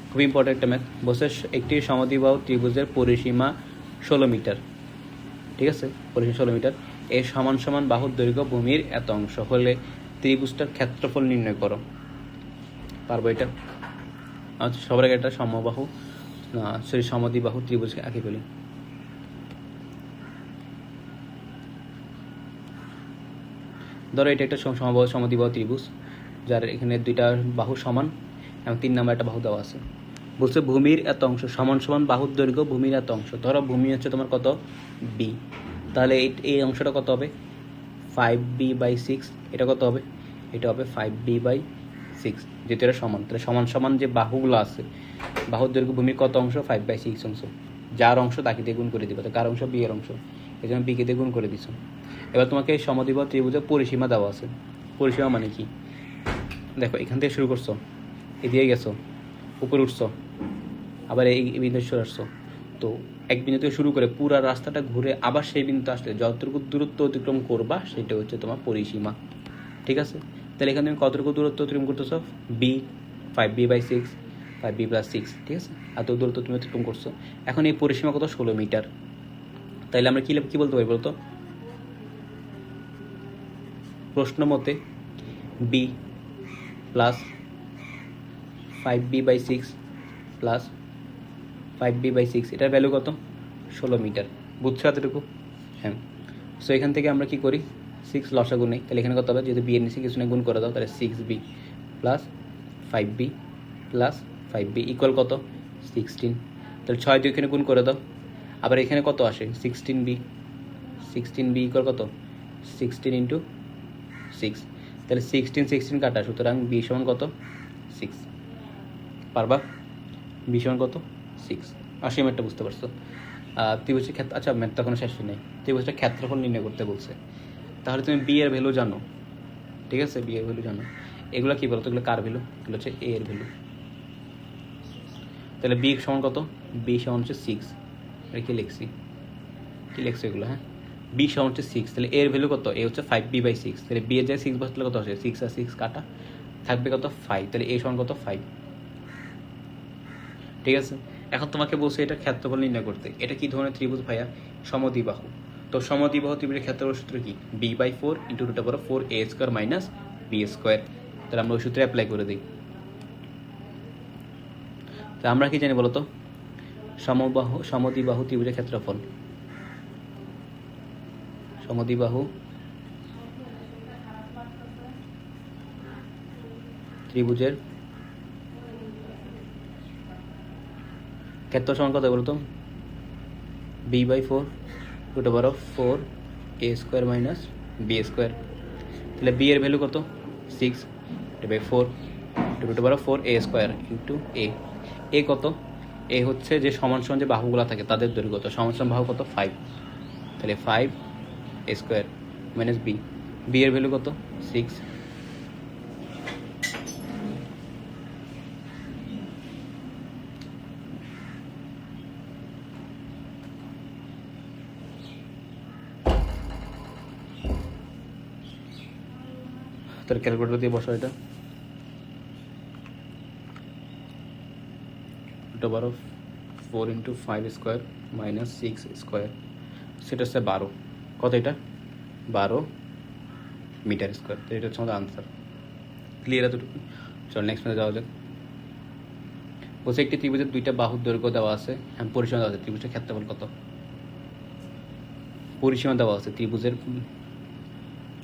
Speaker 1: খুবই ইম্পর্টেন্ট একটা ম্যাথ, বসে একটি সমদ্বিবাহু ত্রিভুজের পরিসীমা 16 মিটার। ঠিক আছে, পরিসীমা 16 মিটার, এর সমান সমান বাহুর দৈর্ঘ্য ভূমির এত অংশ হলে ত্রিভুজটার ক্ষেত্রফল নির্ণয় করো। পারবো এটা? আচ্ছা, সবার আগে একটা সমদ্বিবাহু ত্রিভুজকে আঁকে ফেলি। ধরো এটা একটা সমদ্বিবাহু ত্রিভুজ, যার এখানে দুইটা বাহু সমান এবং 3 নাম্বার একটা বাহু দেওয়া আছে। বলছে ভূমির এত অংশ সমান সমান বাহুর দৈর্ঘ্য ভূমির এত অংশ। ধরো ভূমি হচ্ছে তোমার কত বি, তাহলে এই অংশটা কত হবে 5b/6, এটা কত হবে, এটা হবে 5b/6, যেহেতু এটা সমান, তাহলে সমান সমান যে বাহুগুলো আছে, বাহুর দৈর্ঘ্য ভূমির কত অংশ 5/6 অংশ, যার অংশ তাকে দিয়ে গুণ করে দিবে, তো কার অংশ বি এর অংশ, এই জন্য বিকে দিয়ে গুণ করে দিছো। এবার তোমাকে সমদ্বিবাহু ত্রিভুজের পরিসীমা দেওয়া আছে। পরিসীমা মানে কি, দেখো এখান থেকে শুরু করছো, এদিকে গেছো, উপরে উঠছো, আবার এই বিন্দুতে সরে আসছো, তো এক বিন্দু থেকে শুরু করে পুরো রাস্তাটা ঘুরে আবার সেই বিন্দুতে আসলে যতটুকু দূরত্ব অতিক্রম করবা সেটা হচ্ছে তোমার পরিসীমা। ঠিক আছে, তাহলে এখানে তুমি কতটুকু দূরত্ব অতিক্রম করতেছো, বি 5b/6, 5b+6, ঠিক আছে, এত দূরত্ব তুমি অতিক্রম করছো। এখন এই পরিসীমা কত 16 মিটার, তাইলে আমরা কি বলতে পারি বলতো, প্রশ্ন মতে B plus 5b/6 plus 5b/6, এটার ভ্যালু কত 16 মিটার। বুঝছো এতটুকু? হ্যাঁ, সো এখান থেকে আমরা কি করি 6 লসাগু নেই, তাহলে এখানে কত হবে, যদি বি এর নিচে কিছু গুণ করে দাও তাহলে 6b plus 5b plus 5b equal কত 16, তাহলে 6 দিয়ে এখানে গুণ করে দাও, আবার এখানে কত আসে 16b ইকুয়াল কত 16 ইন্টু 6, তাহলে 16 কাটা, সুতরাং বি সমান কত 6। পারবা? বি সমান কত 6। আসি ম্যাথটা বুঝতে পারছো? ত্রিভুজের ক্ষেত্র, আচ্ছা ম্যাথটা কোনো শেষ নেই, ত্রিভুজের ক্ষেত্রফল নির্ণয় করতে বলছে, তাহলে তুমি বি এর ভ্যালু জানো। ঠিক আছে, বি এর ভ্যালু জানো, এগুলো কি বলতো, এগুলো কার ভ্যালু, এগুলো হচ্ছে এ এর ভ্যালু। তাহলে বি সমান কত, বি সমান হচ্ছে 6, এটা কি লিখছি এগুলো, হ্যাঁ বি সমান হচ্ছে 6, তাহলে এর ভ্যালু কত, এ হচ্ছে 5b/6, তাহলে বি এর জায়গায় 6 বসলে কত আসে, 6 আর 6 কাটা, থাকবে কত 5, তাহলে এ সমান কত 5। ঠিক আছে, এখন তোমাকে বলছে এটা ক্ষেত্রফল নির্ণয় করতে, এটা কি ধরনের ত্রিভুজ ভাইয়া, সমদ্বিবাহু। তো সমদ্বিবাহু ত্রিভুজের ক্ষেত্রফল সূত্র কি, b/4 × √(4a² মাইনাস b²। তাহলে আমরা ওই সূত্রে অ্যাপ্লাই করে দিই। তো আমরা কি জানি বলতো, সমদ্বিবাহু ত্রিভুজের ক্ষেত্রফল, সমদ্বিবাহু ত্রিভুজের ক্ষেত্র সমান কত বলতো, b/4 √(4a² মাইনাস b²। তাহলে বি এর ভ্যালু কত 6 /4 √(4a² ইন্টু এ কত, এ হচ্ছে যে সমান সমান যে বাহুগুলো থাকে তাদের দৈর্ঘ্য, তো সমান সমান বাহু কত 5, তাহলে 5a² মাইনাস বি এর ভ্যালু কত 6, তাহলে ক্যালকুলেটর দিয়ে বসো এটা √4 × 5 স্কোয়ার মাইনাস 6 স্কোয়ার, সেটা হচ্ছে 12, কত এটা 12 মিটার স্কোয়ার। তো এটা হচ্ছে আমাদের আনসার। ক্লিয়ার এতটুকু? চল নেক্সট পেজে যাওয়া যাক। বলছে একটি ত্রিভুজের দুইটা বাহুর দৈর্ঘ্য দেওয়া আছে, হ্যাঁ পরিসীমা দেওয়া আছে, ত্রিভুজের ক্ষেত্রফল কত? পরিসীমা দেওয়া আছে, ত্রিভুজের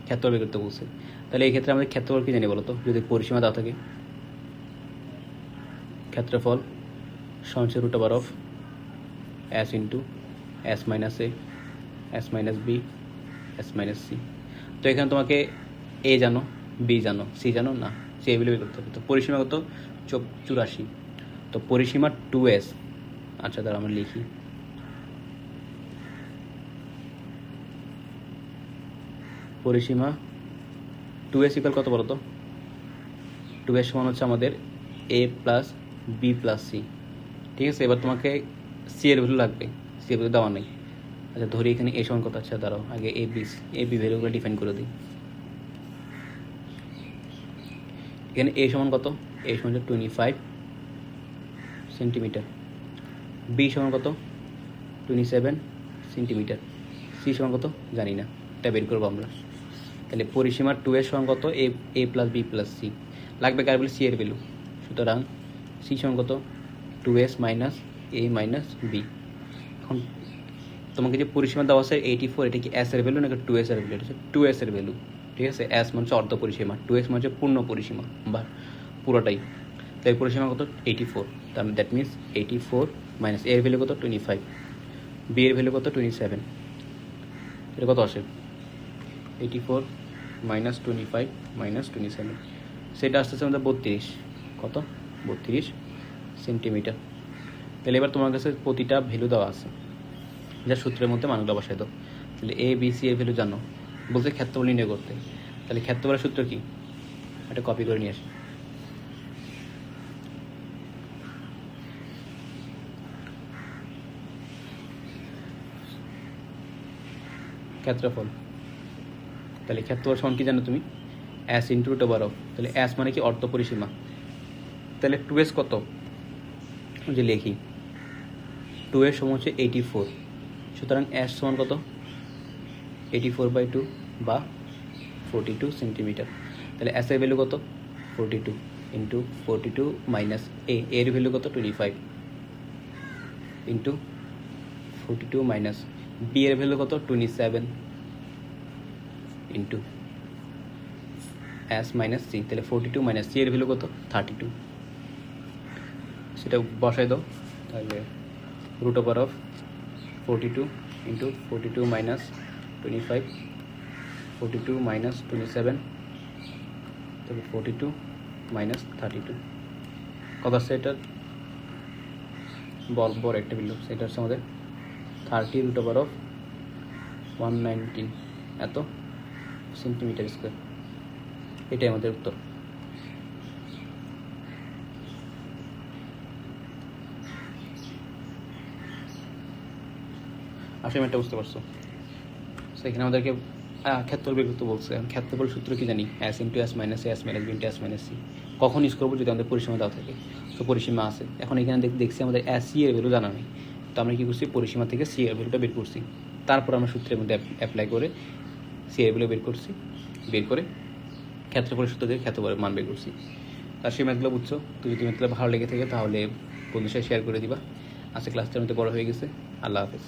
Speaker 1: ক্ষেত্রফল বের করতে বলছে। তাহলে এই ক্ষেত্রে আমাদের ক্ষেত্রফল কি জানি বলো তো? যদি পরিসীমা দেওয়া থাকে, ক্ষেত্রফল সঞ্চয় √s into s minus a, s minus b, s minus c। তো এখানে তোমাকে a জানো, b জানো, c জানো না, c এভেলেবেল করতে হবে। তো পরিসীমা কত 84, তো পরিসীমা 2s। আচ্ছা তাহলে আমরা লিখি পরিসীমা 2s ইকুয়াল কত বলো তো? 2s সমান হচ্ছে আমাদের a plus b plus c। ঠিক আছে, এবার তোমাকে সি এর ভ্যালু লাগবে, সি এর ভ্যালু দেওয়া নেই। আচ্ছা ধরি এখানে এ সমান কত? আচ্ছা দাঁড়াও আগে এ বি ভ্যালুগুলো ডিফাইন করে দিই। এখানে এ সমান কত? এ সমান 25 সেন্টিমিটার, বি সমান কত 27 সেন্টিমিটার, সি সমান কত জানি না, এটা বের করবো আমরা। তাহলে পরিসীমা 2s সমান কত? এ প্লাস বি প্লাস সি, লাগবে কার ভ্যালু? সি এর ভ্যালু। সুতরাং সি সমান কত 2s মাইনাস এ মাইনাস বি। এখন তোমাকে যে পরিসীমা দেওয়া আছে 84, এটা কি এস এর ভ্যালু নাকি 2s এর ভ্যালু? এটা হচ্ছে 2s এর ভ্যালু। ঠিক আছে, এস মানে হচ্ছে অর্ধ পরিসীমা, 2s মানে হচ্ছে পূর্ণ পরিসীমা বা পুরোটাই। তাই পরিসীমা কত 84, তার দ্যাট মিনস 84 মাইনাস এর ভ্যালু কত 25, বি এর ভ্যালু কত 27, এটা কত আসে 84 মাইনাস 25 মাইনাস 27, সেটা আসতেছে আমাদের 32, কত 32 সেন্টিমিটার। তাহলে এবার তোমার কাছে প্রতিটা ভ্যালু দেওয়া আছে, যা সূত্রের মধ্যে মানগুলো বসাই দাও। তাহলে এ বি সি এর ভ্যালু জানো, বলতে ক্ষেত্রফল নির্ণয় করতে। তাহলে ক্ষেত্রফলের সূত্র কি? এটা কপি করে নিয়ে আসি। ক্ষেত্রফল, তাহলে ক্ষেত্রফল সমান কি জানো তুমি? s ইন্টু √, তাহলে s মানে কি অর্ধ পরিসীমা। তাহলে 2s কত? যে লিখি 2s সমান হচ্ছে 84, সুতরাং s সমান কত 84/2 বা 42 সেন্টিমিটার। তাহলে s এর ভ্যালু কত 42 ইন্টু 42 মাইনাস এর ভ্যালু কত 25 ইন্টু 42 মাইনাস বি এর ভ্যালু কত 27 ইন্টু s মাইনাস সি। তাহলে 42 মাইনাস সি এর ভ্যালু কত 32, সেটা বসাই দাও। তাহলে √42 ইন্টু 42 মাইনাস 25, 42 মাইনাস 27, তবে 42 মাইনাস 32, কত আসছে এটার বড় একটা ভ্যালু, সেটা হচ্ছে আমাদের 30√119 এত সেন্টিমিটার স্কোয়ার। এটাই আমাদের উত্তর। আশা আমি একটা বুঝতে পারছো। সেখানে আমাদেরকে ক্ষেত্রফল বের করতে বলছে। ক্ষেত্রফল সূত্র কি জানি? s into s minus A, s minus B into s minus C. কখন ইউজ করবো? যদি আমাদের পরিসীমা দেওয়া থাকে। তো পরিসীমা আছে, এখন এখানে দেখছি আমাদের s সি এর ভ্যালু জানা নেই, তো আমরা কী করছি পরিসীমা থেকে সি এর ভ্যালুটা বের করছি, তারপর আমরা সূত্রের মধ্যে অ্যাপ্লাই করে সি এর ভ্যালু বের করছি, বের করে ক্ষেত্রফলের সূত্র দিয়ে ক্ষেত্রফলের মান বের করছি। তার সেই ম্যাথগুলো বুঝছো। তো যদি ম্যাথগুলো ভালো লেগে থাকে তাহলে বন্ধুর সাথে শেয়ার করে দিবা। আজকে ক্লাসটার মধ্যে বড় হয়ে গেছে। আল্লাহ হাফেজ।